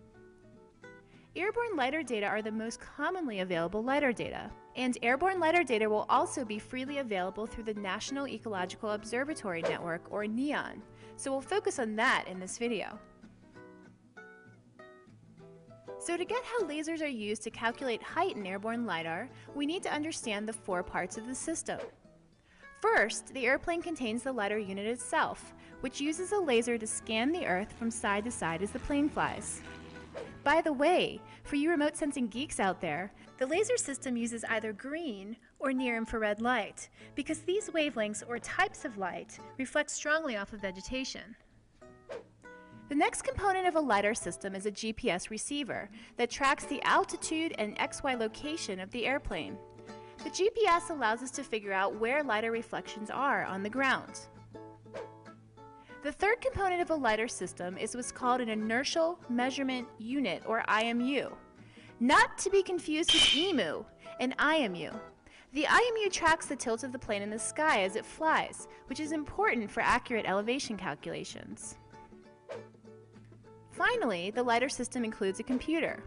Airborne LiDAR data are the most commonly available LiDAR data, and airborne LiDAR data will also be freely available through the National Ecological Observatory Network, or NEON, so we'll focus on that in this video. So to get how lasers are used to calculate height in airborne LiDAR, we need to understand the 4 parts of the system. First, the airplane contains the LiDAR unit itself, which uses a laser to scan the Earth from side to side as the plane flies. By the way, for you remote sensing geeks out there, the laser system uses either green or near-infrared light, because these wavelengths or types of light reflect strongly off of vegetation. The next component of a LiDAR system is a GPS receiver that tracks the altitude and XY location of the airplane. The GPS allows us to figure out where LiDAR reflections are on the ground. The third component of a LiDAR system is what's called an inertial measurement unit, or IMU. Not to be confused with EMU, an IMU. The IMU tracks the tilt of the plane in the sky as it flies, which is important for accurate elevation calculations. Finally, the LiDAR system includes a computer.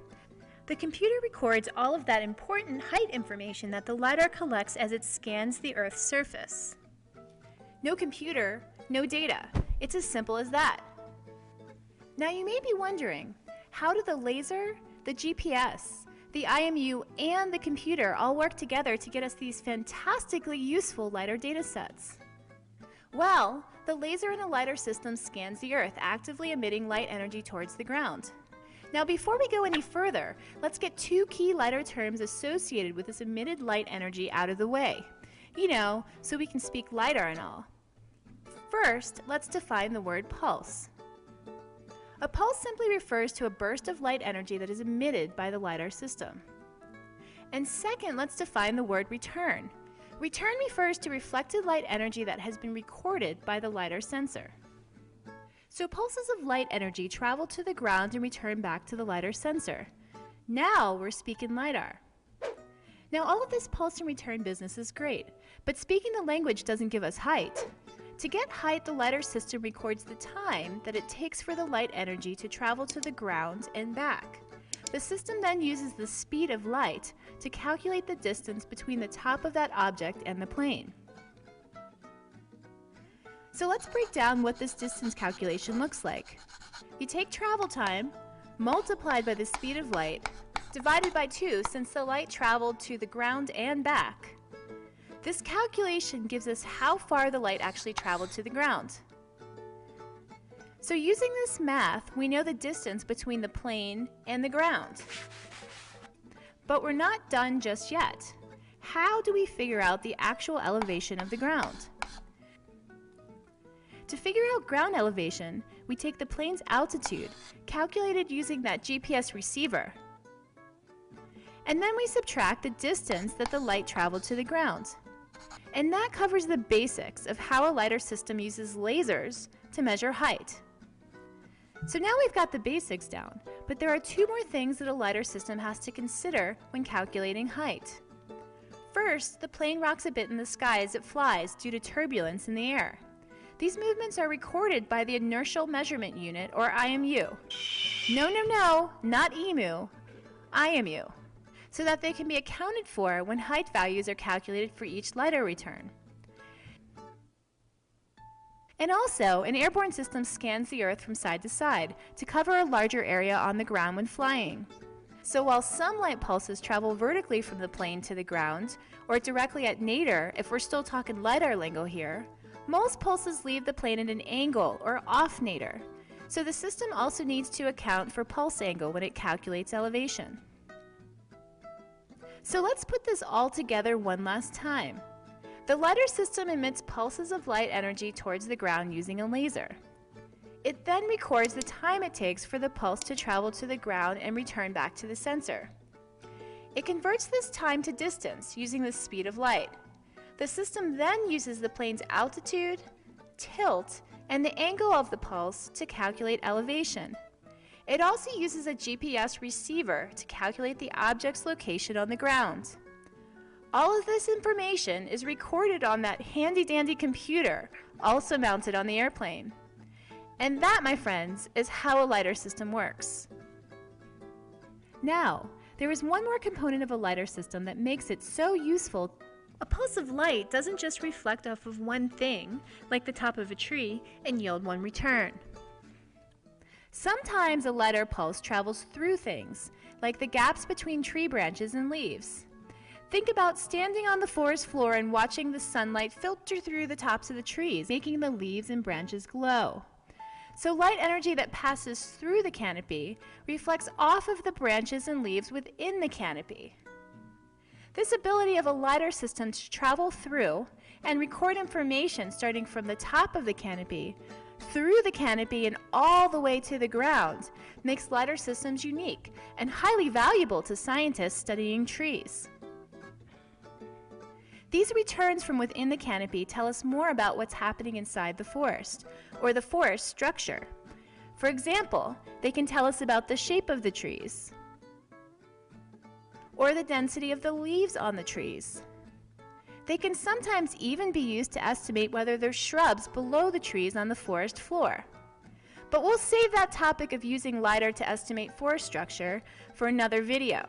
The computer records all of that important height information that the LiDAR collects as it scans the Earth's surface. No computer, no data. It's as simple as that. Now you may be wondering, how do the laser, the GPS, the IMU, and the computer all work together to get us these fantastically useful LiDAR data sets? Well, the laser in a LiDAR system scans the Earth, actively emitting light energy towards the ground. Now before we go any further, let's get two key LiDAR terms associated with this emitted light energy out of the way. You know, so we can speak LiDAR and all. First, let's define the word pulse. A pulse simply refers to a burst of light energy that is emitted by the LiDAR system. And second, let's define the word return. Return refers to reflected light energy that has been recorded by the LiDAR sensor. So pulses of light energy travel to the ground and return back to the LiDAR sensor. Now we're speaking LiDAR. Now all of this pulse and return business is great, but speaking the language doesn't give us height. To get height, the LiDAR system records the time that it takes for the light energy to travel to the ground and back. The system then uses the speed of light to calculate the distance between the top of that object and the plane. So let's break down what this distance calculation looks like. You take travel time, multiplied by the speed of light, divided by 2 since the light traveled to the ground and back. This calculation gives us how far the light actually traveled to the ground. So using this math, we know the distance between the plane and the ground. But we're not done just yet. How do we figure out the actual elevation of the ground? To figure out ground elevation, we take the plane's altitude, calculated using that GPS receiver. And then we subtract the distance that the light traveled to the ground. And that covers the basics of how a LiDAR system uses lasers to measure height. So now we've got the basics down, but there are two more things that a LiDAR system has to consider when calculating height. First, the plane rocks a bit in the sky as it flies due to turbulence in the air. These movements are recorded by the inertial measurement unit, or IMU. No, not EMU, IMU, so that they can be accounted for when height values are calculated for each LiDAR return. And also, an airborne system scans the Earth from side to side to cover a larger area on the ground when flying. So while some light pulses travel vertically from the plane to the ground, or directly at nadir if we're still talking LiDAR lingo here, most pulses leave the plane at an angle or off nadir. So the system also needs to account for pulse angle when it calculates elevation. So let's put this all together one last time. The LiDAR system emits pulses of light energy towards the ground using a laser. It then records the time it takes for the pulse to travel to the ground and return back to the sensor. It converts this time to distance using the speed of light. The system then uses the plane's altitude, tilt, and the angle of the pulse to calculate elevation. It also uses a GPS receiver to calculate the object's location on the ground. All of this information is recorded on that handy-dandy computer, also mounted on the airplane. And that, my friends, is how a LiDAR system works. Now, there is one more component of a LiDAR system that makes it so useful. A pulse of light doesn't just reflect off of one thing, like the top of a tree, and yield one return. Sometimes a LiDAR pulse travels through things, like the gaps between tree branches and leaves. Think about standing on the forest floor and watching the sunlight filter through the tops of the trees, making the leaves and branches glow. So light energy that passes through the canopy reflects off of the branches and leaves within the canopy. This ability of a LiDAR system to travel through and record information starting from the top of the canopy, through the canopy, and all the way to the ground makes LiDAR systems unique and highly valuable to scientists studying trees. These returns from within the canopy tell us more about what's happening inside the forest, or the forest structure. For example, they can tell us about the shape of the trees, or the density of the leaves on the trees. They can sometimes even be used to estimate whether there's shrubs below the trees on the forest floor. But we'll save that topic of using LiDAR to estimate forest structure for another video.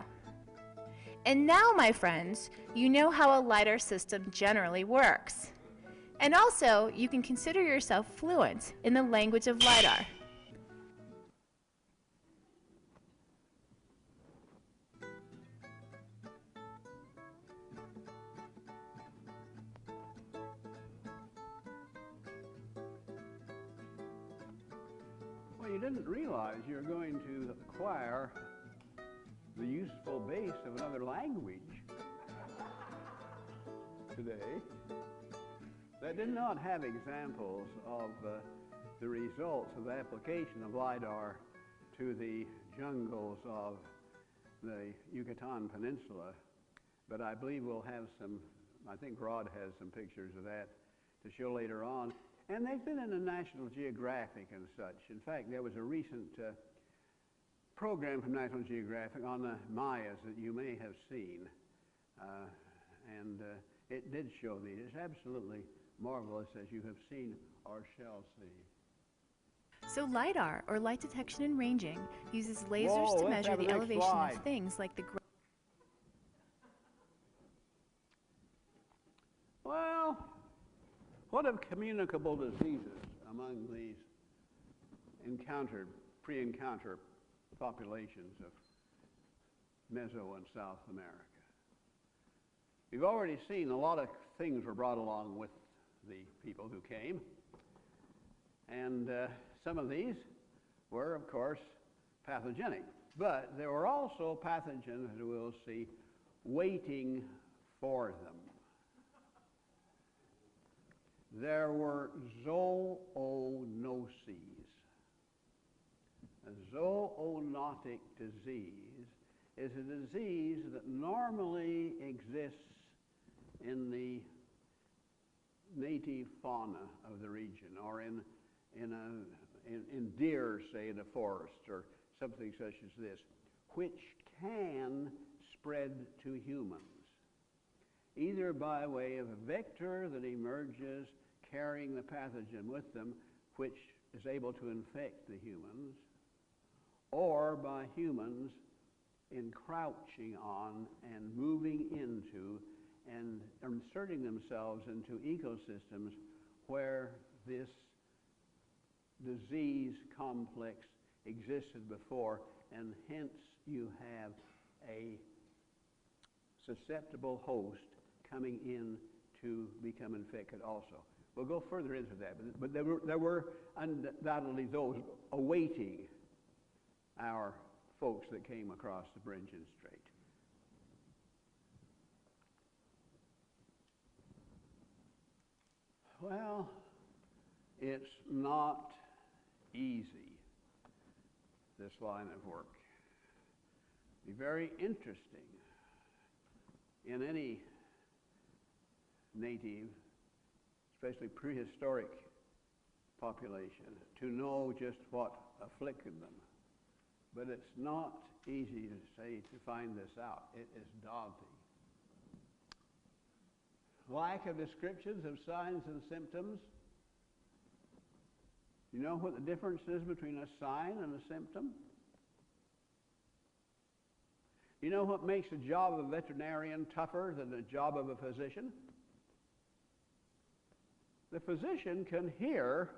And now, my friends, you know how a LiDAR system generally works. And also, you can consider yourself fluent in the language of LiDAR. Well, you didn't realize you're going to acquire the useful base of another language today that did not have examples of the results of the application of LiDAR to the jungles of the Yucatan Peninsula. But I believe we'll have some, I think Rod has some pictures of that to show later on. And they've been in the National Geographic and such. In fact, there was a recent program from National Geographic on the Mayas that you may have seen. And it did show these. It's absolutely marvelous, as you have seen or shall see. So LiDAR, or light detection and ranging, uses lasers to measure the elevation of things like the ground. Well, what of communicable diseases among these pre-encounter populations of Meso and South America? We've already seen a lot of things were brought along with the people who came. And some of these were, of course, pathogenic. But there were also pathogens, as we'll see, waiting for them. There were zoonoses. A zoonotic disease is a disease that normally exists in the native fauna of the region, or in deer, say, in a forest, or something such as this, which can spread to humans, either by way of a vector that emerges carrying the pathogen with them, which is able to infect the humans, or by humans encroaching on and moving into and inserting themselves into ecosystems where this disease complex existed before, and hence you have a susceptible host coming in to become infected also. We'll go further into that, but there were undoubtedly those awaiting our folks that came across the Beringian Strait. Well, it's not easy, this line of work. Be very interesting in any native, especially prehistoric population, to know just what afflicted them. But it's not easy to find this out. It is daunting. Lack of descriptions of signs and symptoms. You know what the difference is between a sign and a symptom? You know what makes the job of a veterinarian tougher than the job of a physician? The physician can hear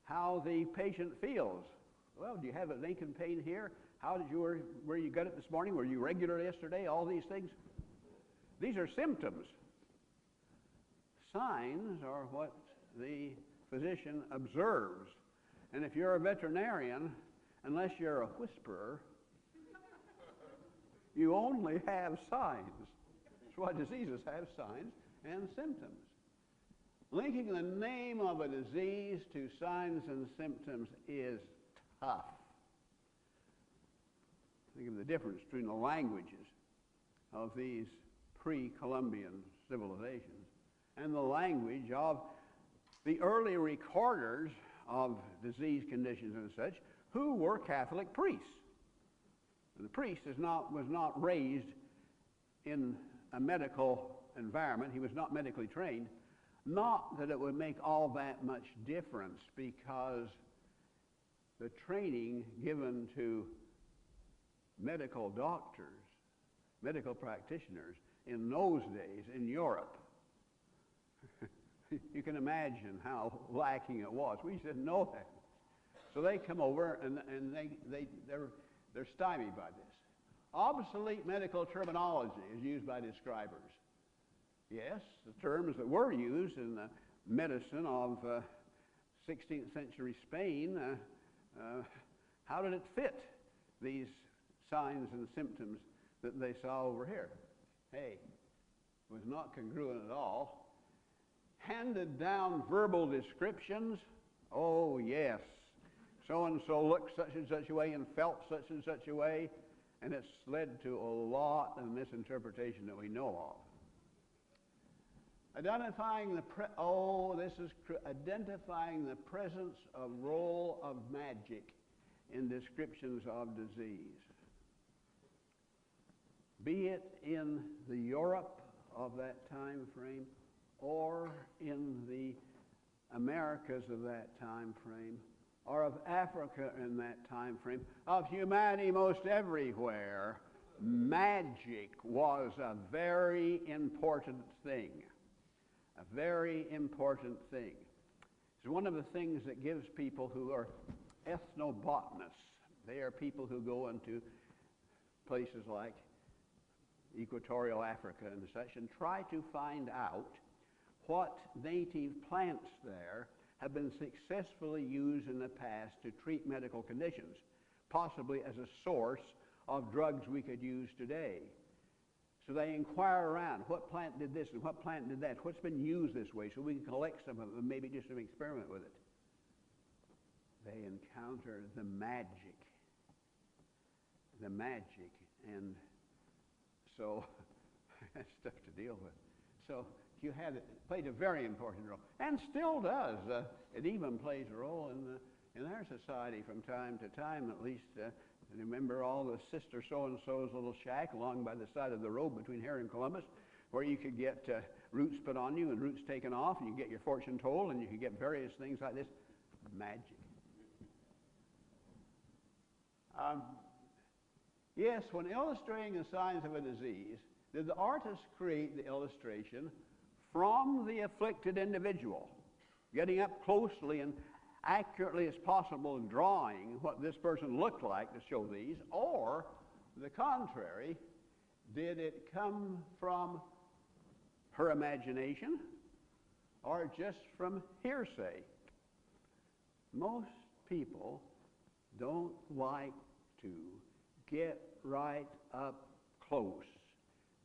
how the patient feels. Well, do you have an ache and pain here? How did you, where you got it this morning? Were you regular yesterday? All these things. These are symptoms. Signs are what the physician observes. And if you're a veterinarian, unless you're a whisperer, you only have signs. That's why diseases have signs and symptoms. Linking the name of a disease to signs and symptoms is tough. Think of the difference between the languages of these pre-Columbian civilizations, and the language of the early recorders of disease conditions and such, who were Catholic priests. And the priest was not raised in a medical environment. He was not medically trained. Not that it would make all that much difference, because the training given to medical doctors, medical practitioners in those days in Europe, you can imagine how lacking it was. We didn't know that. So they come over and they're stymied by this. Obsolete medical terminology is used by describers. Yes, the terms that were used in the medicine of 16th century Spain, how did it fit these signs and symptoms that they saw over here? Hey, it was not congruent at all. Handed down verbal descriptions, oh yes, so-and-so looked such and such a way and felt such and such a way, and it's led to a lot of misinterpretation that we know of. Identifying identifying the presence of role of magic in descriptions of disease. Be it in the Europe of that time frame or in the Americas of that time frame, or of Africa in that time frame, of humanity most everywhere, magic was a very important thing. A very important thing. It's one of the things that gives people who are ethnobotanists. They are people who go into places like equatorial Africa and such and try to find out what native plants there have been successfully used in the past to treat medical conditions, possibly as a source of drugs we could use today. So they inquire around, what plant did this and what plant did that, what's been used this way, so we can collect some of it and maybe do some experiment with it. They encounter the magic, and so that's tough to deal with. So you had it played a very important role, and still does. It even plays a role in our society from time to time, at least. Remember all the Sister So-and-so's little shack along by the side of the road between here and Columbus, where you could get roots put on you and roots taken off, and you get your fortune told, and you could get various things like this. Magic. Yes, when illustrating the signs of a disease, did the artist create the illustration from the afflicted individual, getting up closely and accurately as possible and drawing what this person looked like to show these, or the contrary, did it come from her imagination or just from hearsay? Most people don't like to get right up close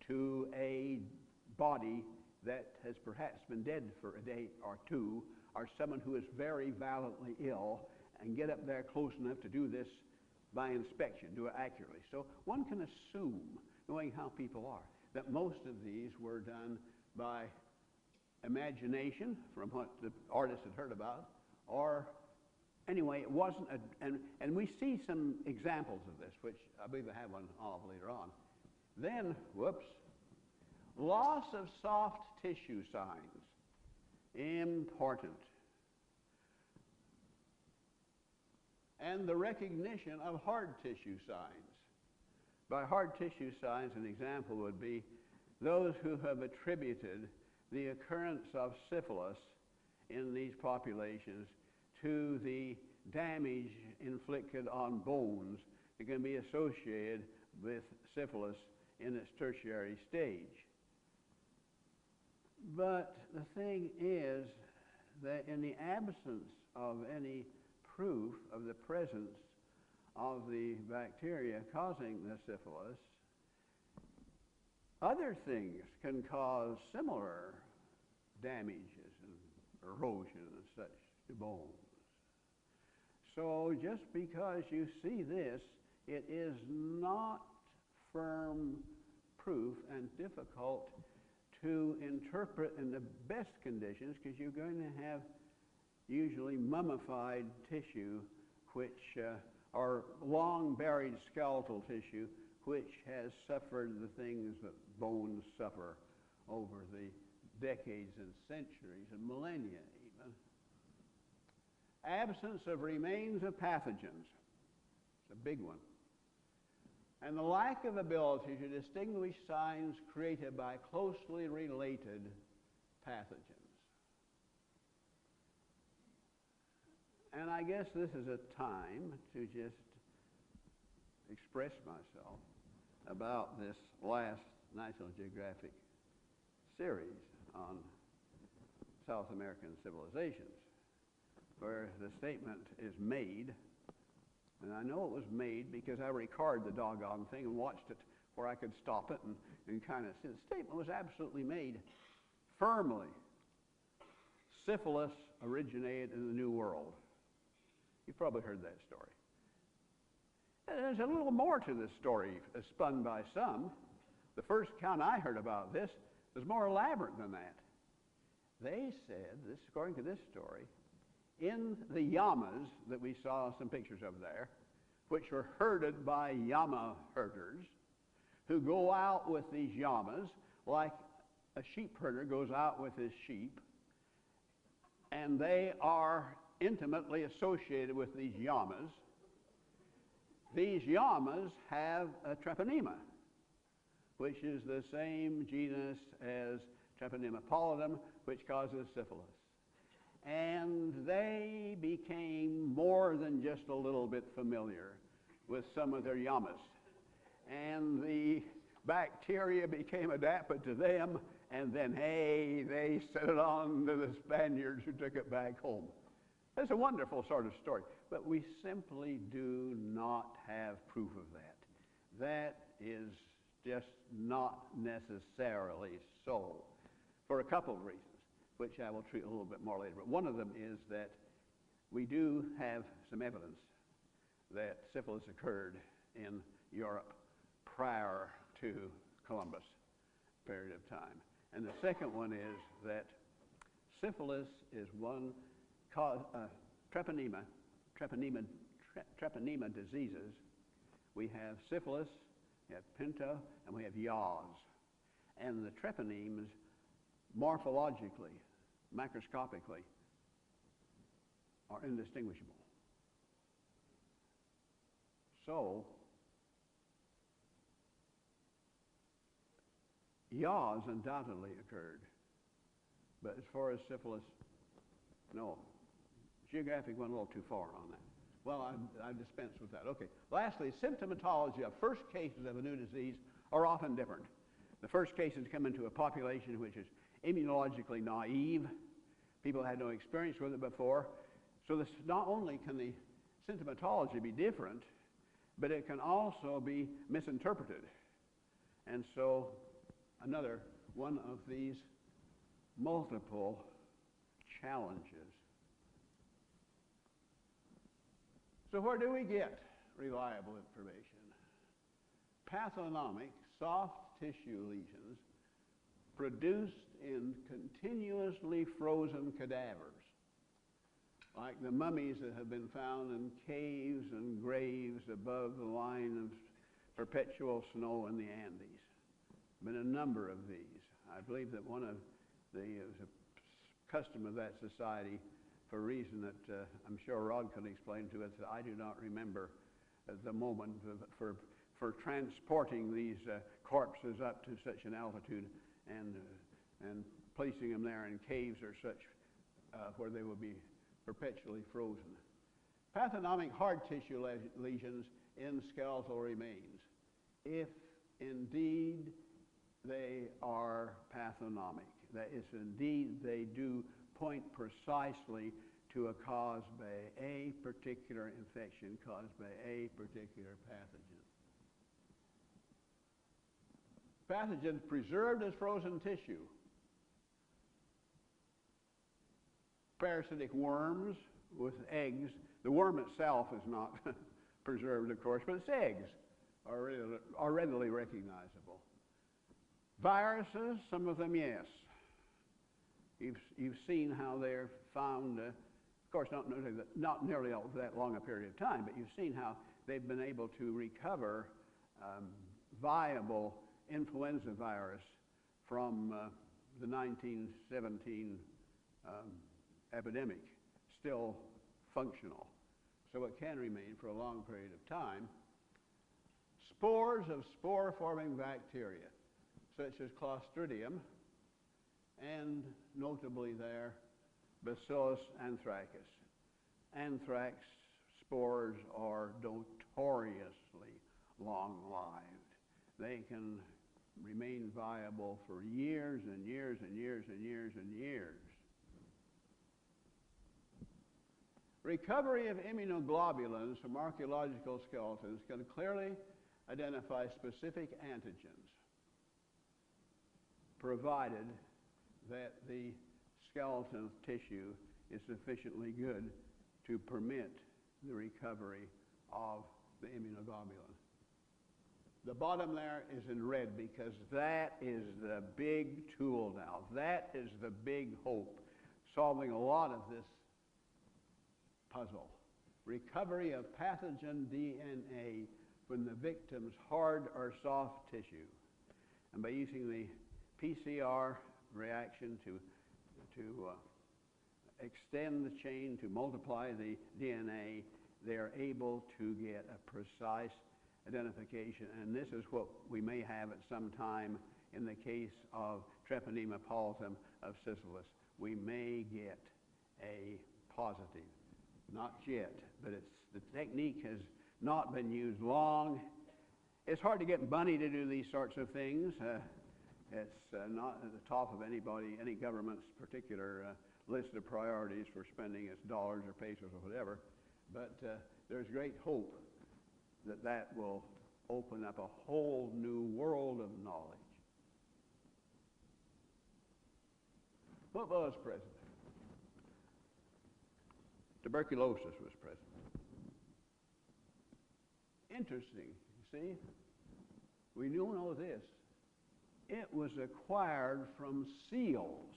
to a body that has perhaps been dead for a day or two, or someone who is very violently ill, and get up there close enough to do this by inspection, do it accurately. So one can assume, knowing how people are, that most of these were done by imagination from what the artist had heard about, or anyway, it wasn't, and we see some examples of this, which I believe I have one later on. Then, loss of soft tissue signs, important. And the recognition of hard tissue signs. By hard tissue signs, an example would be those who have attributed the occurrence of syphilis in these populations to the damage inflicted on bones that can be associated with syphilis in its tertiary stage. But the thing is that in the absence of any proof of the presence of the bacteria causing the syphilis, other things can cause similar damages and erosion and such to bones. So just because you see this, it is not firm proof and difficult to interpret in the best conditions, because you're going to have usually mummified tissue, which or long buried skeletal tissue, which has suffered the things that bones suffer over the decades and centuries and millennia even. Absence of remains of pathogens. It's a big one. And the lack of ability to distinguish signs created by closely related pathogens. And I guess this is a time to just express myself about this last National Geographic series on South American civilizations, where the statement is made, and I know it was made because I recorded the doggone thing and watched it where I could stop it and kind of see. The statement was absolutely made firmly. Syphilis originated in the New World. You've probably heard that story. There's a little more to this story spun by some. The first account I heard about this was more elaborate than that. They said, this, according to this story, in the llamas that we saw some pictures of there, which were herded by llama herders, who go out with these llamas like a sheep herder goes out with his sheep, and they are intimately associated with these llamas. These llamas have a treponema, which is the same genus as Treponema pallidum, which causes syphilis. And they became more than just a little bit familiar with some of their llamas. And the bacteria became adapted to them, and then, hey, they sent it on to the Spaniards who took it back home. It's a wonderful sort of story, but we simply do not have proof of that. That is just not necessarily so, for a couple of reasons, which I will treat a little bit more later. But one of them is that we do have some evidence that syphilis occurred in Europe prior to Columbus period of time. And the second one is that syphilis is one cause, treponema diseases. We have syphilis, we have pinto, and we have yaws. And the treponemes, morphologically, macroscopically, are indistinguishable. So, yaws undoubtedly occurred, but as far as syphilis, no. Geographic went a little too far on that. Well, I dispense with that. Okay. Lastly, symptomatology of first cases of a new disease are often different. The first cases come into a population which is immunologically naive. People had no experience with it before. So this, not only can the symptomatology be different, but it can also be misinterpreted. And so another one of these multiple challenges. So where do we get reliable information? Pathognomic soft tissue lesions produced in continuously frozen cadavers, like the mummies that have been found in caves and graves above the line of perpetual snow in the Andes. Been a number of these. I believe that one of the custom of that society, for a reason that I'm sure Rod can explain to us, that I do not remember at the moment, for transporting these corpses up to such an altitude and placing them there in caves or such where they will be perpetually frozen. Pathognomic hard tissue lesions in skeletal remains, if indeed they are pathognomic, that is, indeed they do point precisely to a cause by a particular infection caused by a particular pathogen. Pathogens preserved as frozen tissue. Parasitic worms with eggs. The worm itself is not preserved, of course, but its eggs are readily recognizable. Viruses, some of them, yes. You've seen how they're found, of course, not nearly over that long a period of time, but you've seen how they've been able to recover viable influenza virus from the 1917 epidemic, still functional. So it can remain for a long period of time. Spores of spore-forming bacteria, such as Clostridium, and notably there, Bacillus anthracus. Anthrax spores are notoriously long-lived. They can remain viable for years and years and years and years and years. Recovery of immunoglobulins from archaeological skeletons can clearly identify specific antigens, provided that the skeleton tissue is sufficiently good to permit the recovery of the immunoglobulin. The bottom there is in red because that is the big tool now. That is the big hope, solving a lot of this puzzle. Recovery of pathogen DNA from the victim's hard or soft tissue. And by using the PCR reaction to extend the chain, to multiply the DNA, they're able to get a precise identification. And this is what we may have at some time in the case of Treponema pallidum of Syphilis. We may get a positive. Not yet, but the technique has not been used long. It's hard to get money to do these sorts of things. It's not at the top of any government's particular list of priorities for spending its dollars or pesos or whatever. But there's great hope that that will open up a whole new world of knowledge. What was present? Tuberculosis was present. Interesting, you see? We do know this. It was acquired from seals,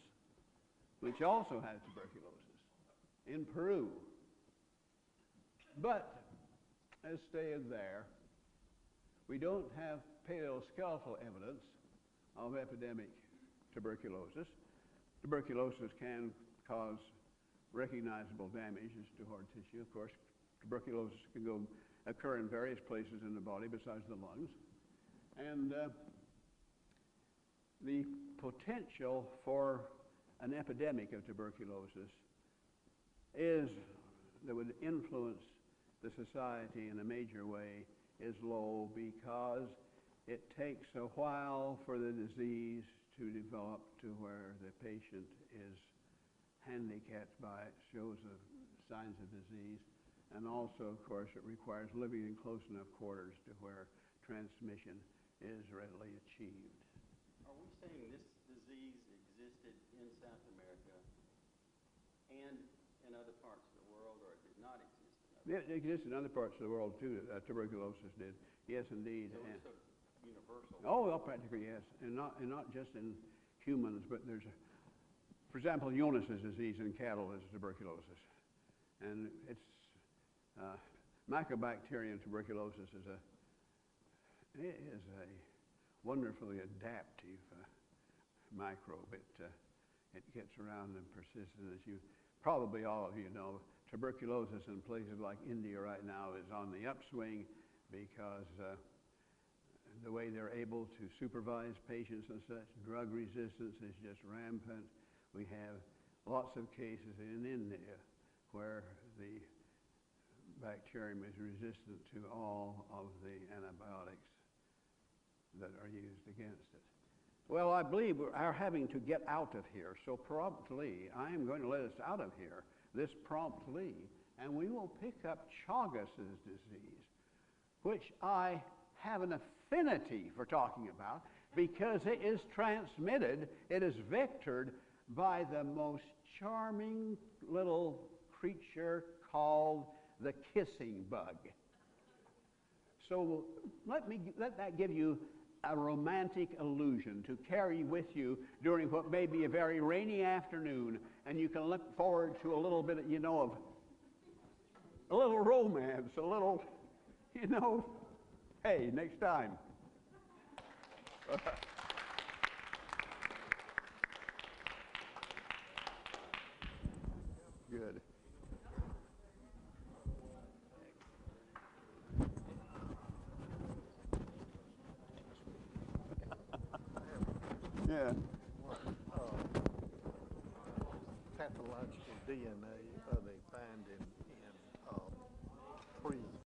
which also had tuberculosis, in Peru. But, as stated there, we don't have paleoskeletal evidence of epidemic tuberculosis. Tuberculosis can cause recognizable damages to hard tissue. Of course, tuberculosis can occur in various places in the body besides the lungs. And the potential for an epidemic of tuberculosis that would influence the society in a major way is low, because it takes a while for the disease to develop to where the patient is handicapped by it, shows signs of disease. And also, of course, it requires living in close enough quarters to where transmission is readily achieved. Are we saying this disease existed in South America and in other parts of the world, or it did not exist in other parts? It exists in other parts of the world too. Tuberculosis did. Yes, indeed. So it's sort of universal. Oh, well, practically yes, and not just in humans, but there's, for example, Jonas' disease in cattle is tuberculosis, and it's Mycobacterium tuberculosis is a wonderfully adaptive microbe. It gets around and persists, and as you probably all of you know, tuberculosis in places like India right now is on the upswing, because the way they're able to supervise patients and such, drug resistance is just rampant. We have lots of cases in India where the bacterium is resistant to all of the antibiotics that are used against it. Well, I believe we are having to get out of here, so promptly I am going to let us out of here, this promptly, and we will pick up Chagas' disease, which I have an affinity for talking about because it is transmitted, it is vectored by the most charming little creature called the kissing bug. So let that give you a romantic illusion to carry with you during what may be a very rainy afternoon, and you can look forward to a little bit, you know, of a little romance, a little, you know, hey, next time. Good. Yeah. Pathological DNA they find in